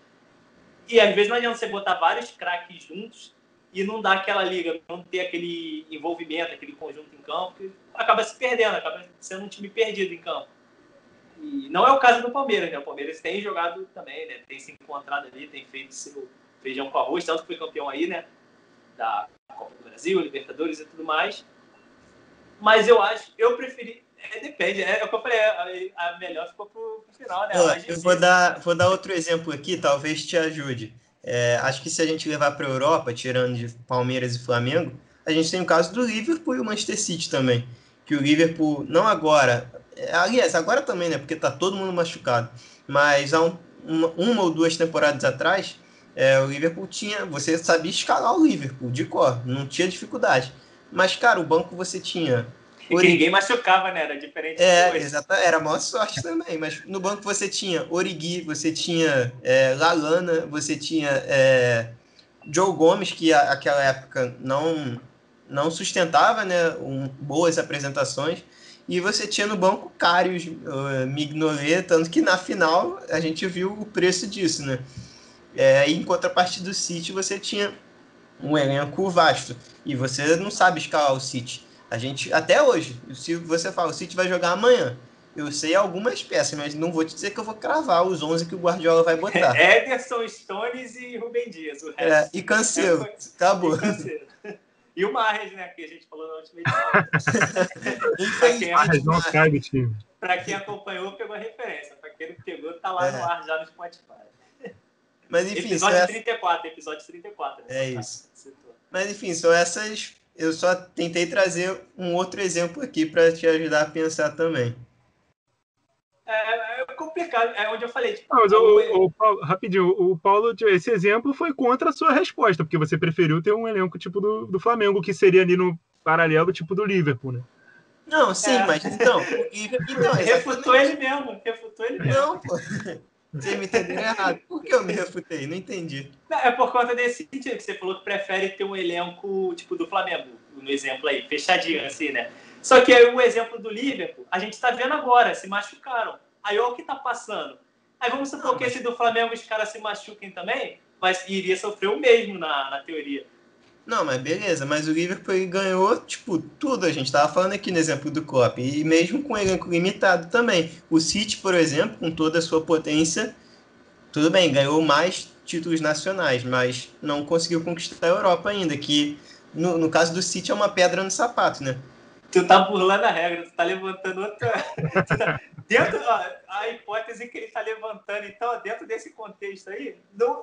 e às vezes não adianta você botar vários craques juntos e não dar aquela liga, não ter aquele envolvimento, aquele conjunto em campo, que acaba se perdendo, acaba sendo um time perdido em campo. E não é o caso do Palmeiras, né? O Palmeiras tem jogado também, né? Tem se encontrado ali, tem feito seu feijão com arroz, tanto que foi campeão aí, né? Da Copa do Brasil, Libertadores e tudo mais. Mas eu preferi. Depende, é o que eu falei, a melhor ficou pro final, né? Eu vou dar outro exemplo aqui, talvez te ajude. Acho que se a gente levar para a Europa, tirando de Palmeiras e Flamengo, a gente tem o caso do Liverpool e o Manchester City também. Que o Liverpool, não agora, aliás, agora também, né? Porque tá todo mundo machucado. Mas há uma ou duas temporadas atrás, o Liverpool tinha. Você sabia escalar o Liverpool de cor, não tinha dificuldade. Mas, cara, o banco você tinha. E que ninguém machucava, né? Era diferente de hoje. Exato, era a maior sorte também, mas no banco você tinha Origi, você tinha Lallana, você tinha Joe Gomes, que naquela época não sustentava, né, boas apresentações, e você tinha no banco Karius, Mignolet, tanto que na final a gente viu o preço disso, né? Em contrapartida do City você tinha um elenco vasto, e você não sabe escalar o City. A gente, até hoje, se você fala, o City vai jogar amanhã, eu sei algumas peças, mas não vou te dizer que eu vou cravar os 11 que o Guardiola vai botar. Ederson, Stones e Rubem Dias, o resto. E Cancelo, acabou. E Cancelo. E o Mahrez, né, que a gente falou na última edição. Para quem acompanhou, pegou a referência. Para quem não pegou, tá lá no ar já no Spotify. Mas enfim, episódio 34. Né? É isso. Mas enfim, são essas. Eu só tentei trazer um outro exemplo aqui para te ajudar a pensar também. É complicado, é onde eu falei. Tipo, mas o Paulo, rapidinho, o Paulo, esse exemplo foi contra a sua resposta, porque você preferiu ter um elenco tipo do Flamengo, que seria ali no paralelo tipo do Liverpool, né? Não, sim, mas então. Refutou ele mesmo. Não, pô. Vocês me entenderam errado. Por que eu me refutei? Não entendi. Não, é por conta desse sentido, que você falou que prefere ter um elenco tipo do Flamengo, no exemplo aí, fechadinho, assim, né? Só que aí o exemplo do Liverpool, a gente tá vendo agora, se machucaram. Aí olha o que tá passando. Aí vamos supor que esse do Flamengo os caras se machuquem também, mas iria sofrer o mesmo na teoria. Não, mas beleza, mas o Liverpool ganhou, tipo, tudo. A gente tava falando aqui no exemplo do Klopp, e mesmo com elenco limitado também. O City, por exemplo, com toda a sua potência, tudo bem, ganhou mais títulos nacionais, mas não conseguiu conquistar a Europa ainda, que no caso do City é uma pedra no sapato, né? Tu tá burlando a regra, tu tá levantando outra... a hipótese que ele tá levantando, então, dentro desse contexto aí,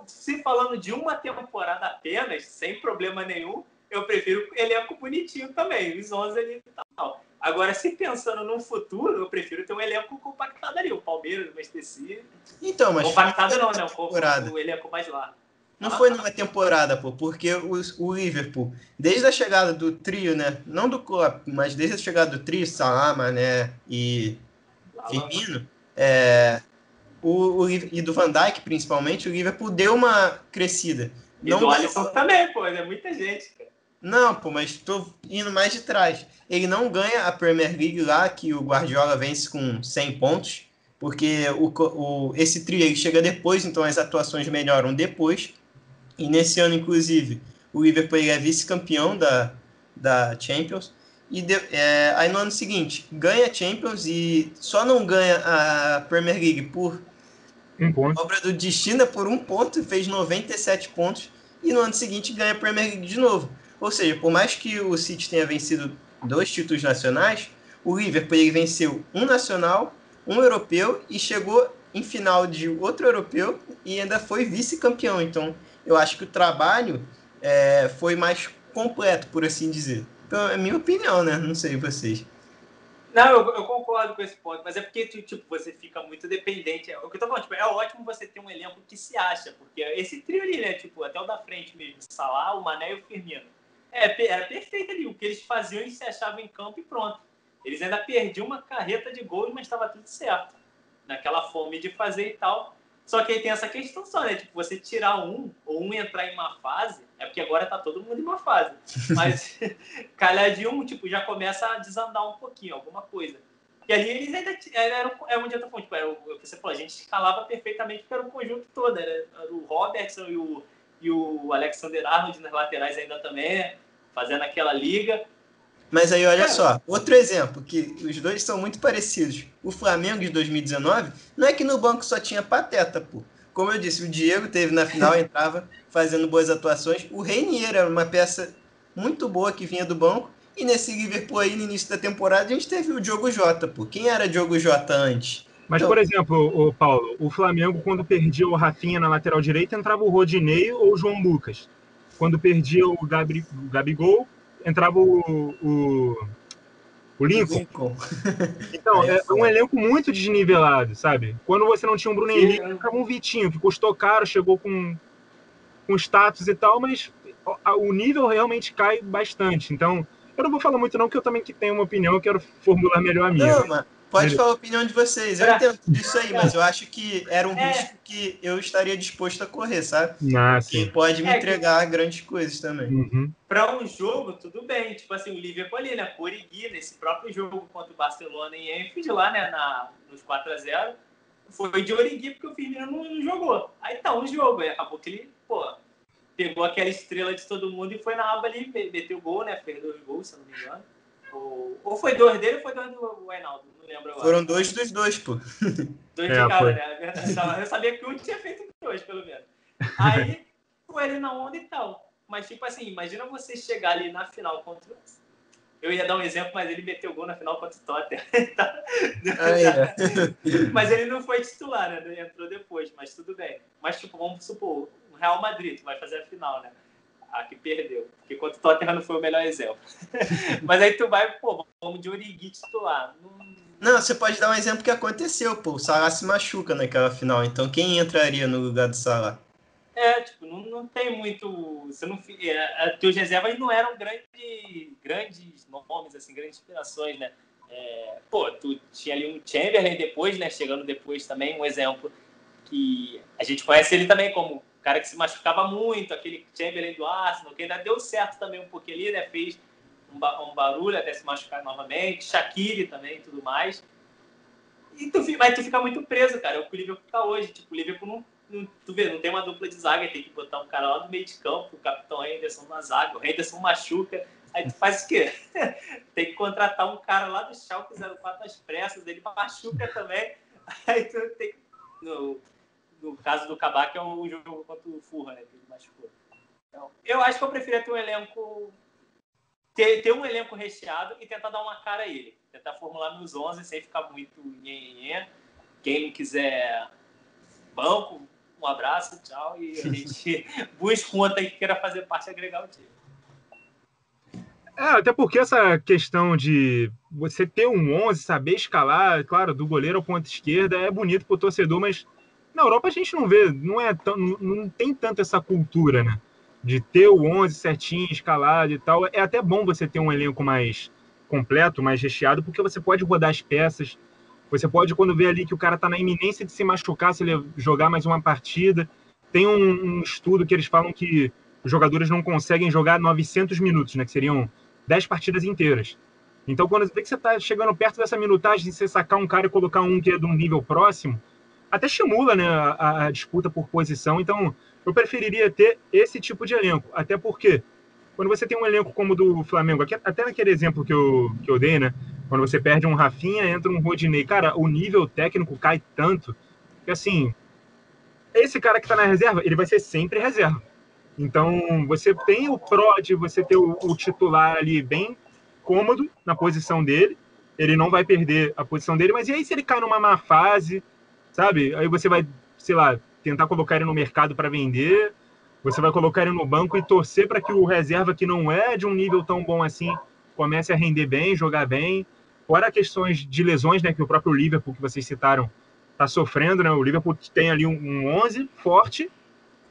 se falando de uma temporada apenas, sem problema nenhum, eu prefiro elenco bonitinho também, os 11 ali e tal. Agora, se pensando no futuro, eu prefiro ter um elenco compactado ali. O Palmeiras, o Manchester City. Então, mas compactado não, né? temporada. O elenco mais lá. Não foi numa temporada, pô, porque o Liverpool, desde a chegada do trio, né? Não do Klopp, mas desde a chegada do trio, Salah, Mané e Firmino, e do Van Dijk, principalmente, o Liverpool deu uma crescida. E do Alisson também, pô, é muita gente, cara. Não, pô, mas tô indo mais de trás. Ele não ganha a Premier League lá, que o Guardiola vence com 100 pontos, porque esse trio aí chega depois, então as atuações melhoram depois. E nesse ano, inclusive, o Liverpool é vice-campeão da Champions. E aí no ano seguinte, ganha a Champions e só não ganha a Premier League por obra do destino, por 1 ponto, e fez 97 pontos. E no ano seguinte ganha a Premier League de novo. Ou seja, por mais que o City tenha vencido 2 títulos nacionais, o Liverpool ele venceu um nacional, um europeu e chegou em final de outro europeu e ainda foi vice-campeão. Então, eu acho que o trabalho foi mais completo, por assim dizer. Então, é minha opinião, né? Não sei vocês. Não, eu concordo com esse ponto, mas é porque, tipo, você fica muito dependente. O que eu tô falando, tipo, é ótimo você ter um elenco que se acha, porque esse trio ali, né, tipo, até o da frente mesmo, o Salah, o Mané e o Firmino. Era perfeito ali, o que eles faziam, eles se achavam em campo e pronto. Eles ainda perdiam uma carreta de gols, mas estava tudo certo. Naquela fome de fazer e tal. Só que aí tem essa questão só, né? Tipo, você tirar ou um entrar em uma fase, é porque agora tá todo mundo em uma fase. Mas calhar de um, tipo, já começa a desandar um pouquinho, alguma coisa. E ali eles ainda eram, onde eu tô falando, tipo, era o que você falou, a gente escalava perfeitamente porque era o conjunto todo. Era o Robertson e o Alexander-Arnold nas laterais ainda também, fazendo aquela liga. Mas aí, olha só, outro exemplo, que os dois são muito parecidos. O Flamengo de 2019, não é que no banco só tinha pateta, pô. Como eu disse, o Diego teve na final, entrava fazendo boas atuações. O Reinier era uma peça muito boa que vinha do banco. E nesse Liverpool aí, no início da temporada, a gente teve o Diogo Jota, pô. Quem era Diogo Jota antes? Mas, por exemplo, o Paulo, o Flamengo, quando perdia o Rafinha na lateral direita, entrava o Rodinei ou o João Lucas. Quando perdia o Gabigol, entrava o Lincoln. Então, é um elenco muito desnivelado, sabe? Quando você não tinha um Bruno Henrique, entrava um Vitinho, que custou caro, chegou com status e tal, mas o nível realmente cai bastante. Então, eu não vou falar muito não, porque eu também tenho uma opinião, eu quero formular melhor a minha. Não, mas pode falar a opinião de vocês. Eu entendo disso aí, mas eu acho que era um risco que eu estaria disposto a correr, sabe? Que pode me entregar grandes coisas também. Uhum. Para um jogo, tudo bem. Tipo assim, o Liverpool ali, né? Origi, nesse próprio jogo contra o Barcelona em Anfield, lá, né? Nos 4-0, foi de Origi porque o Firmino não jogou. Aí tá um jogo. Aí acabou que ele, pegou aquela estrela de todo mundo e foi na aba ali, meteu o gol, né? Fez 2 gols, se eu não me engano. Ou foi 2 dele ou foi 2 do Wijnaldum, não lembro agora. Foram 2 dos 2, pô. 2 de cada, né? Eu sabia que um tinha feito 2, pelo menos. Aí, foi ali na onda e tal. Mas, tipo assim, imagina você chegar ali na final contra... Eu ia dar um exemplo, mas ele meteu gol na final contra o Tottenham. Mas ele não foi titular, né? Ele entrou depois, mas tudo bem. Mas, tipo, vamos supor, o Real Madrid vai fazer a final, né? A que perdeu. Porque contra o Tottenham não foi o melhor exemplo. Mas aí tu vai, vamos de Origi titular. Não, você pode dar um exemplo que aconteceu, pô. O Salah se machuca naquela final. Então, quem entraria no lugar do Salah? Tipo, não tem muito... Você não, teus reservas não eram grandes nomes, assim, grandes inspirações, né? Tu tinha ali um Chamberlain depois, né? Chegando depois também, um exemplo que a gente conhece ele também como cara que se machucava muito, aquele Chamberlain do Arsenal, que ainda deu certo também um pouquinho ali, né? Fez um barulho até se machucar novamente, Shaqiri também e tudo mais. Mas tu fica muito preso, cara. É o que o Liverpool fica hoje. Tipo, o Liverpool tu vê, não tem uma dupla de zaga, tem que botar um cara lá no meio de campo, o capitão Henderson na zaga, o Henderson machuca, aí tu faz o quê? Tem que contratar um cara lá do Schalke 04 às pressas, ele machuca também, aí tu tem que... No caso do Kabak é o jogo contra o Fulham, né, que ele machucou. Então, eu acho que eu preferia ter um elenco... Ter um elenco recheado e tentar dar uma cara a ele. Tentar formular meus 11 sem ficar muito nhenhenhé. Quem não quiser banco, um abraço, tchau, e a gente busca um outro aí que queira fazer parte e agregar o time. Até porque essa questão de você ter um 11, saber escalar, claro, do goleiro ao ponta esquerda, é bonito pro torcedor, mas na Europa a gente não vê, não tem tanto essa cultura, né? De ter o 11 certinho, escalado e tal. É até bom você ter um elenco mais completo, mais recheado, porque você pode rodar as peças, você pode, quando vê ali que o cara tá na iminência de se machucar, se ele jogar mais uma partida. Tem um estudo que eles falam que os jogadores não conseguem jogar 900 minutos, né? Que seriam 10 partidas inteiras. Então, quando você vê que você está chegando perto dessa minutagem de você sacar um cara e colocar um que é de um nível próximo, até estimula, né, a disputa por posição. Então, eu preferiria ter esse tipo de elenco. Até porque, quando você tem um elenco como o do Flamengo, até naquele exemplo que eu dei, né? Quando você perde um Rafinha, entra um Rodinei. Cara, o nível técnico cai tanto que, assim, esse cara que está na reserva, ele vai ser sempre reserva. Então, você tem o pró de você ter o titular ali bem cômodo na posição dele, ele não vai perder a posição dele, mas e aí se ele cai numa má fase, sabe? Aí você vai, sei lá, tentar colocar ele no mercado para vender, você vai colocar ele no banco e torcer para que o reserva, que não é de um nível tão bom assim, comece a render bem, jogar bem. Fora questões de lesões, né, que o próprio Liverpool, que vocês citaram, está sofrendo, né? O Liverpool tem ali um 11 forte,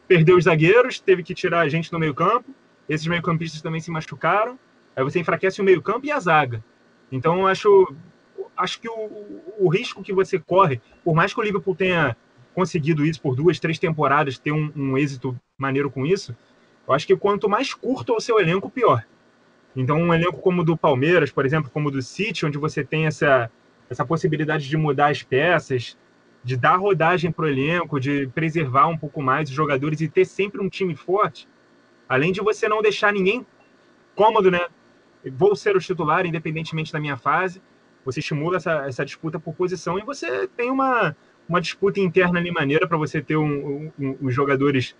perdeu os zagueiros, teve que tirar a gente no meio-campo. Esses meio-campistas também se machucaram. Aí você enfraquece o meio-campo e a zaga. Então, acho que o risco que você corre, por mais que o Liverpool tenha conseguido isso por 2, 3 temporadas, ter um êxito maneiro com isso, eu acho que quanto mais curto é o seu elenco, pior. Então, um elenco como o do Palmeiras, por exemplo, como o do City, onde você tem essa possibilidade de mudar as peças, de dar rodagem para o elenco, de preservar um pouco mais os jogadores e ter sempre um time forte, além de você não deixar ninguém cômodo, né? Vou ser o titular, independentemente da minha fase. Você estimula essa disputa por posição e você tem uma disputa interna ali maneira para você ter os jogadores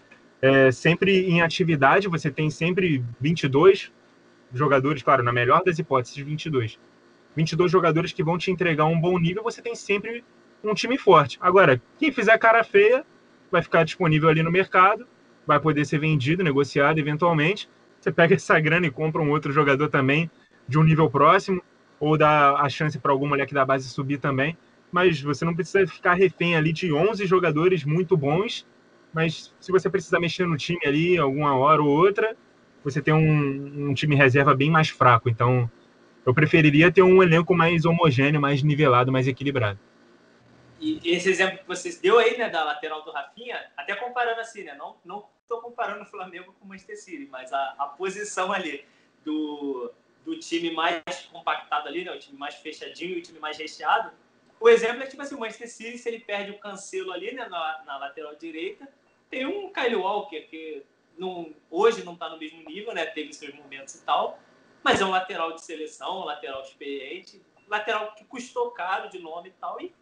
sempre em atividade. Você tem sempre 22 jogadores, claro, na melhor das hipóteses, 22 jogadores que vão te entregar um bom nível. Você tem sempre um time forte. Agora, quem fizer cara feia vai ficar disponível ali no mercado, vai poder ser vendido, negociado eventualmente. Você pega essa grana e compra um outro jogador também de um nível próximo, ou dá a chance para algum moleque da base subir também. Mas você não precisa ficar refém ali de 11 jogadores muito bons, mas se você precisar mexer no time ali alguma hora ou outra, você tem um time reserva bem mais fraco. Então, eu preferiria ter um elenco mais homogêneo, mais nivelado, mais equilibrado. E esse exemplo que vocês deu aí, né, da lateral do Rafinha, até comparando assim, né, não estou comparando o Flamengo com o Manchester City, mas a posição ali do time mais compactado ali, né, o time mais fechadinho e o time mais recheado, o exemplo é tipo assim, o Manchester City, se ele perde o Cancelo ali, né, na lateral direita, tem um Kyle Walker que hoje não está no mesmo nível, né, teve seus momentos e tal, mas é um lateral de seleção, um lateral experiente, lateral que custou caro de nome e tal, e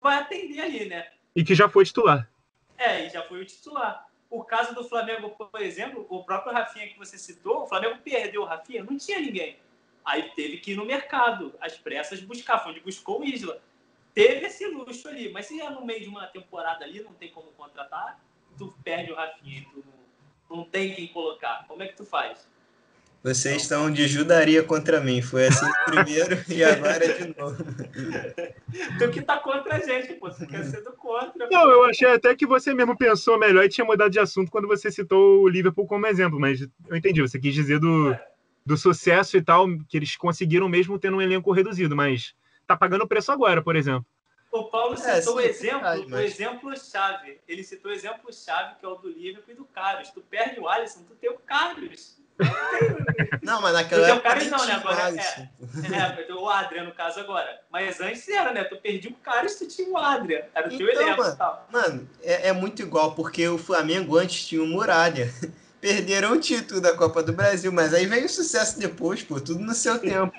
vai atender ali, né? E que já foi titular. E já foi o titular. O caso do Flamengo, por exemplo, o próprio Rafinha que você citou, o Flamengo perdeu o Rafinha, não tinha ninguém. Aí teve que ir no mercado, às pressas, buscar. Foi onde buscou o Isla. Teve esse luxo ali, mas se é no meio de uma temporada ali, não tem como contratar, tu perde o Rafinha e tu não tem quem colocar. Como é que tu faz? Vocês estão de judaria contra mim. Foi assim primeiro e agora de novo. Tu que tá contra a gente, pô. Tu quer ser do contra. Não, eu achei até que você mesmo pensou melhor e tinha mudado de assunto quando você citou o Liverpool como exemplo, mas eu entendi. Você quis dizer do sucesso e tal, que eles conseguiram mesmo tendo um elenco reduzido, mas tá pagando o preço agora, por exemplo. O Paulo citou o exemplo-chave. Ele citou o exemplo-chave, que é o do Liverpool e do Karius. Tu perde o Alisson, tu tem o Karius. Não, mas naquela época Karius não, né? Agora o Adrian, no caso, agora. Mas antes era, né? Tu perdia o Karius, tu tinha o Adrian. Era o teu elenco e tal. Mano, é muito igual, porque o Flamengo antes tinha o Muralha. Perderam o título da Copa do Brasil, mas aí veio o sucesso depois, pô, tudo no seu tempo.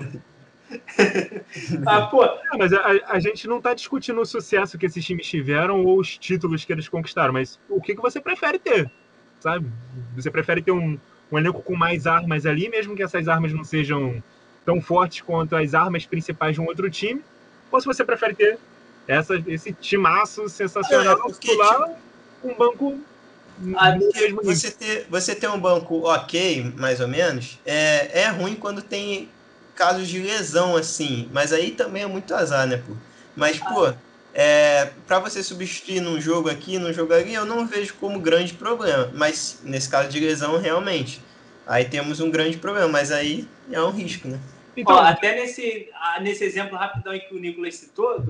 Mas a gente não tá discutindo o sucesso que esses times tiveram ou os títulos que eles conquistaram, mas o que você prefere ter, sabe? Você prefere ter um elenco com mais armas ali, mesmo que essas armas não sejam tão fortes quanto as armas principais de um outro time, ou se você prefere ter esse timaço sensacional titular, um banco Você ter um banco ok, mais ou menos, é ruim quando tem casos de lesão, assim. Mas aí também é muito azar, né, pô? Mas, pô, para você substituir num jogo aqui, num jogo ali, eu não vejo como grande problema. Mas nesse caso de lesão, realmente. Aí temos um grande problema, mas aí é um risco, né? Então, até nesse exemplo rapidão que o Nicolas citou,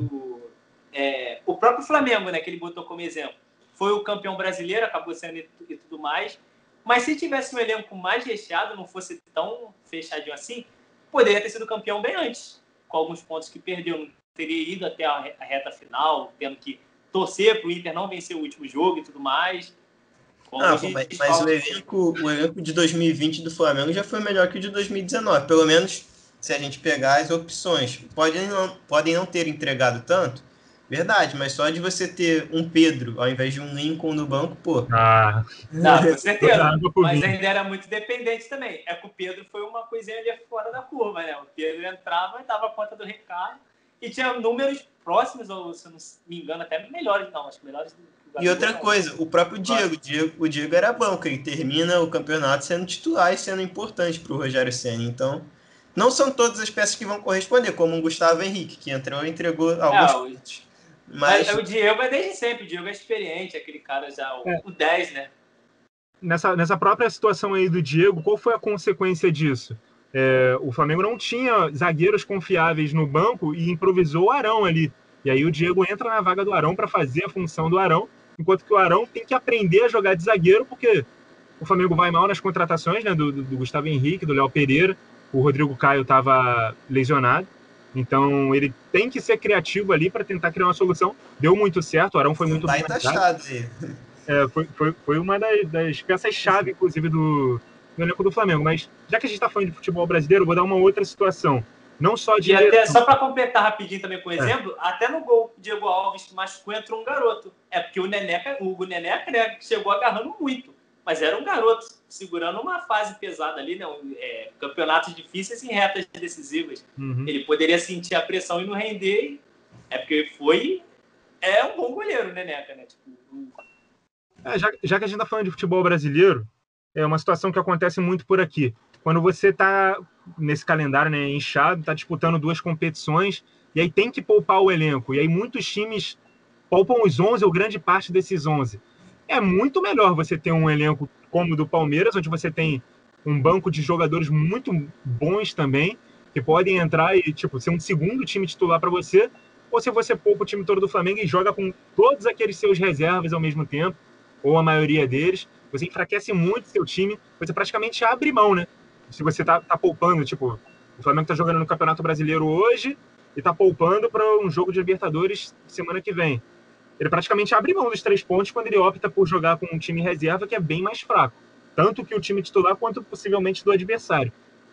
o próprio Flamengo, né, que ele botou como exemplo, foi o campeão brasileiro, acabou sendo e tudo mais, mas se tivesse um elenco mais recheado, não fosse tão fechadinho assim, poderia ter sido campeão bem antes, com alguns pontos que perdeu, não teria ido até a reta final, tendo que torcer para o Inter não vencer o último jogo e tudo mais. Mas o elenco de 2020 do Flamengo já foi melhor que o de 2019, pelo menos se a gente pegar as opções. Podem não ter entregado tanto, verdade, mas só de você ter um Pedro ao invés de um Lincoln no banco, pô. Não, com certeza. Mas ainda era muito dependente também. É que o Pedro foi uma coisinha ali fora da curva, né? O Pedro entrava e dava conta do recado e tinha números próximos, ou se eu não me engano, até melhores, não, acho que melhores do E outra coisa, o próprio o Diego era banco, ele termina o campeonato sendo titular e sendo importante para o Rogério Ceni. Então, não são todas as peças que vão corresponder, como o Gustavo Henrique, que entrou e entregou alguns pontos. Mas o Diego é desde sempre, o Diego é experiente, aquele cara já, o 10, né? Nessa própria situação aí do Diego, qual foi a consequência disso? O Flamengo não tinha zagueiros confiáveis no banco e improvisou o Arão ali. E aí o Diego entra na vaga do Arão para fazer a função do Arão, enquanto que o Arão tem que aprender a jogar de zagueiro, porque o Flamengo vai mal nas contratações, né, do Gustavo Henrique, do Léo Pereira, o Rodrigo Caio estava lesionado, então ele tem que ser criativo ali para tentar criar uma solução. Deu muito certo, o Arão foi muito bem. Foi uma das peças-chave, inclusive, do elenco do Flamengo. Mas já que a gente está falando de futebol brasileiro, vou dar uma outra situação. Não só de. E até, só para completar rapidinho também com exemplo, até no gol Diego Alves machucou, entrou um garoto. É porque o Hugo Neneca, né, chegou agarrando muito. Mas era um garoto segurando uma fase pesada ali, né? Campeonatos difíceis em retas decisivas. Uhum. Ele poderia sentir a pressão e não render. Porque é um bom goleiro, o Neneca, né? Já que a gente está falando de futebol brasileiro, é uma situação que acontece muito por aqui. Quando você está nesse calendário, né, inchado, está disputando 2 competições, e aí tem que poupar o elenco. E aí muitos times poupam os 11 ou grande parte desses 11. É muito melhor você ter um elenco como o do Palmeiras, onde você tem um banco de jogadores muito bons também, que podem entrar e ser um segundo time titular para você, ou se você poupa o time todo do Flamengo e joga com todos aqueles seus reservas ao mesmo tempo, ou a maioria deles, você enfraquece muito seu time, você praticamente abre mão, né? Se você tá poupando, o Flamengo tá jogando no Campeonato Brasileiro hoje e tá poupando para um jogo de Libertadores semana que vem. Ele praticamente abre mão dos 3 pontos quando ele opta por jogar com um time reserva que é bem mais fraco, tanto que o time titular quanto possivelmente do adversário.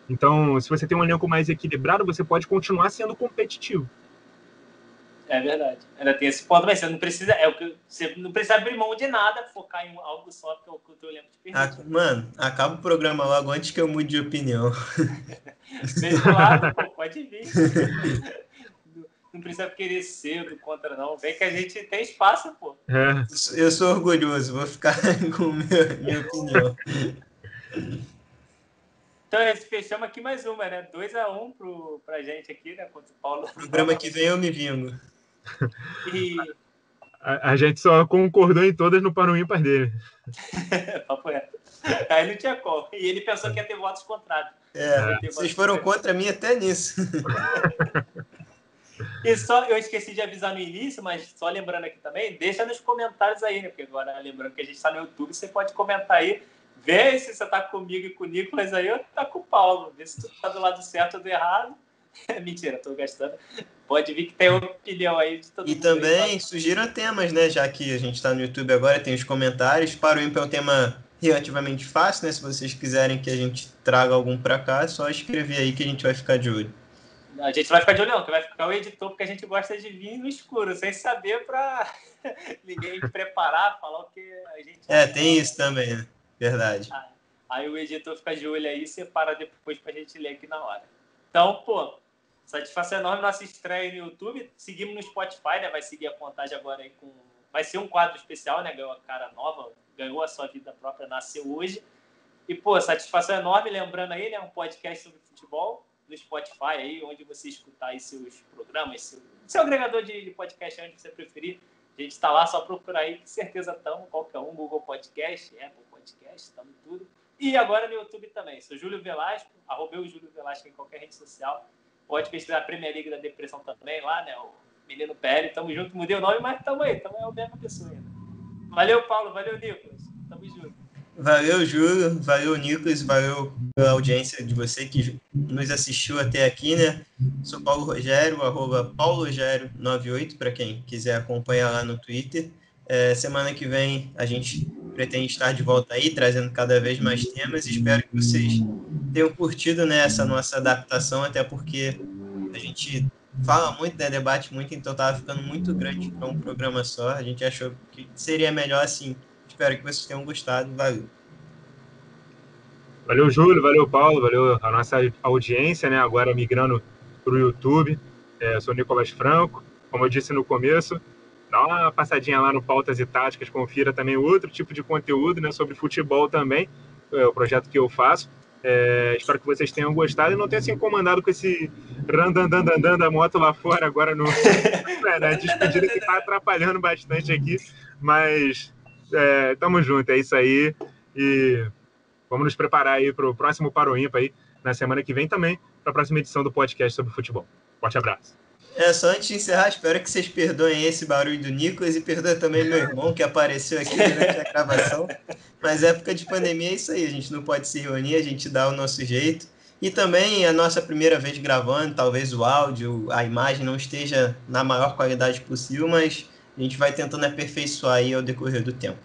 Então, se você tem um elenco mais equilibrado, você pode continuar sendo competitivo. É verdade. Ainda tem esse ponto, mas você não precisa, você não precisa abrir mão de nada, focar em algo só, porque o teu elenco te permite. Mano, acaba o programa logo antes que eu mude de opinião. Mesmo lado, pô, pode vir. Não precisa querer ser do contra, não. Vem que a gente tem espaço, pô. Eu sou orgulhoso, vou ficar com minha opinião. Então, fechamos aqui mais uma, né? 2-1 pra gente aqui, né? Contra o Paulo. O programa que vem eu me vingo. A gente só concordou em todas no para o ímpar dele. Papo reto. Aí não tinha como. E ele pensou que ia ter votos contrários. Vocês foram contra mim até nisso. E só, eu esqueci de avisar no início, mas só lembrando aqui também, deixa nos comentários aí, né? Porque agora, lembrando que a gente está no YouTube, você pode comentar aí, vê se você tá comigo e com o Nicolas aí, ou tá com o Paulo, vê se tu tá do lado certo ou do errado. Mentira, tô gastando. Pode vir que tem opinião aí de todo mundo. E também sugiram temas, né? Já que a gente está no YouTube agora, tem os comentários. Para o ímpar é um tema relativamente fácil, né? Se vocês quiserem que a gente traga algum para cá, é só escrever aí que a gente vai ficar de olho. A gente vai ficar de olho, não, que vai ficar o editor, porque a gente gosta de vir no escuro, sem saber para ninguém preparar, falar o que a gente... Tem isso também, né? Verdade. Aí o editor fica de olho aí e separa depois pra gente ler aqui na hora. Então, pô, satisfação enorme nossa estreia no YouTube. Seguimos no Spotify, né? Vai seguir a contagem agora aí com vai ser um quadro especial, né? Ganhou a cara nova, ganhou a sua vida própria, nasceu hoje. E, pô, satisfação enorme, lembrando aí, né? Um podcast sobre futebol no Spotify aí, onde você escutar aí seus programas, seu agregador de podcast, onde você preferir. A gente está lá, só procurar aí, com certeza estamos, qualquer um, Google Podcast, Apple Podcast, estamos tudo. E agora no YouTube também. Sou Júlio Velasco, @eu Júlio Velasco em qualquer rede social. Pode pesquisar a Premier League da Depressão também lá, né? O Menino PL, tamo junto, mudei o nome, mas estamos aí, estamos a mesma pessoa ainda. Valeu, Paulo, valeu, Nicolas. Tamo junto. Valeu, Júlio, valeu, Nicolas, valeu pela audiência de você que nos assistiu até aqui, né? Sou Paulo Rogério, @paulorogério98, para quem quiser acompanhar lá no Twitter. Semana que vem a gente pretende estar de volta aí, trazendo cada vez mais temas. Espero que vocês tenham curtido, né, essa nossa adaptação, até porque a gente fala muito, né, debate muito, então estava ficando muito grande para um programa só. A gente achou que seria melhor assim. Espero que vocês tenham gostado. Valeu. Valeu, Júlio, valeu, Paulo, valeu a nossa audiência, né? Agora migrando para o YouTube. Sou Nicolas Franco. Como eu disse no começo, dá uma passadinha lá no Pautas e Táticas, confira também outro tipo de conteúdo, né, sobre futebol também, o projeto que eu faço. Espero que vocês tenham gostado e não tenham se incomodado com esse randandandandan da moto lá fora agora no na despedida que está atrapalhando bastante aqui, mas tamo junto, é isso aí e vamos nos preparar aí para o próximo Para o Ímpar aí na semana que vem também, para a próxima edição do podcast sobre futebol. Forte abraço. Só antes de encerrar, espero que vocês perdoem esse barulho do Nicolas e perdoem também meu irmão que apareceu aqui durante a gravação. Mas época de pandemia é isso aí, a gente não pode se reunir, a gente dá o nosso jeito. E também a nossa primeira vez gravando, talvez o áudio, a imagem não esteja na maior qualidade possível, mas a gente vai tentando aperfeiçoar aí ao decorrer do tempo.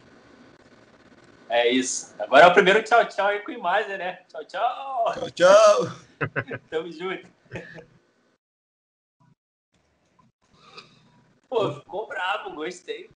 É isso. Agora é o primeiro tchau aí com imagem, né? Tchau. Tchau, tchau. Tamo junto. Pô, ficou bravo, gostei.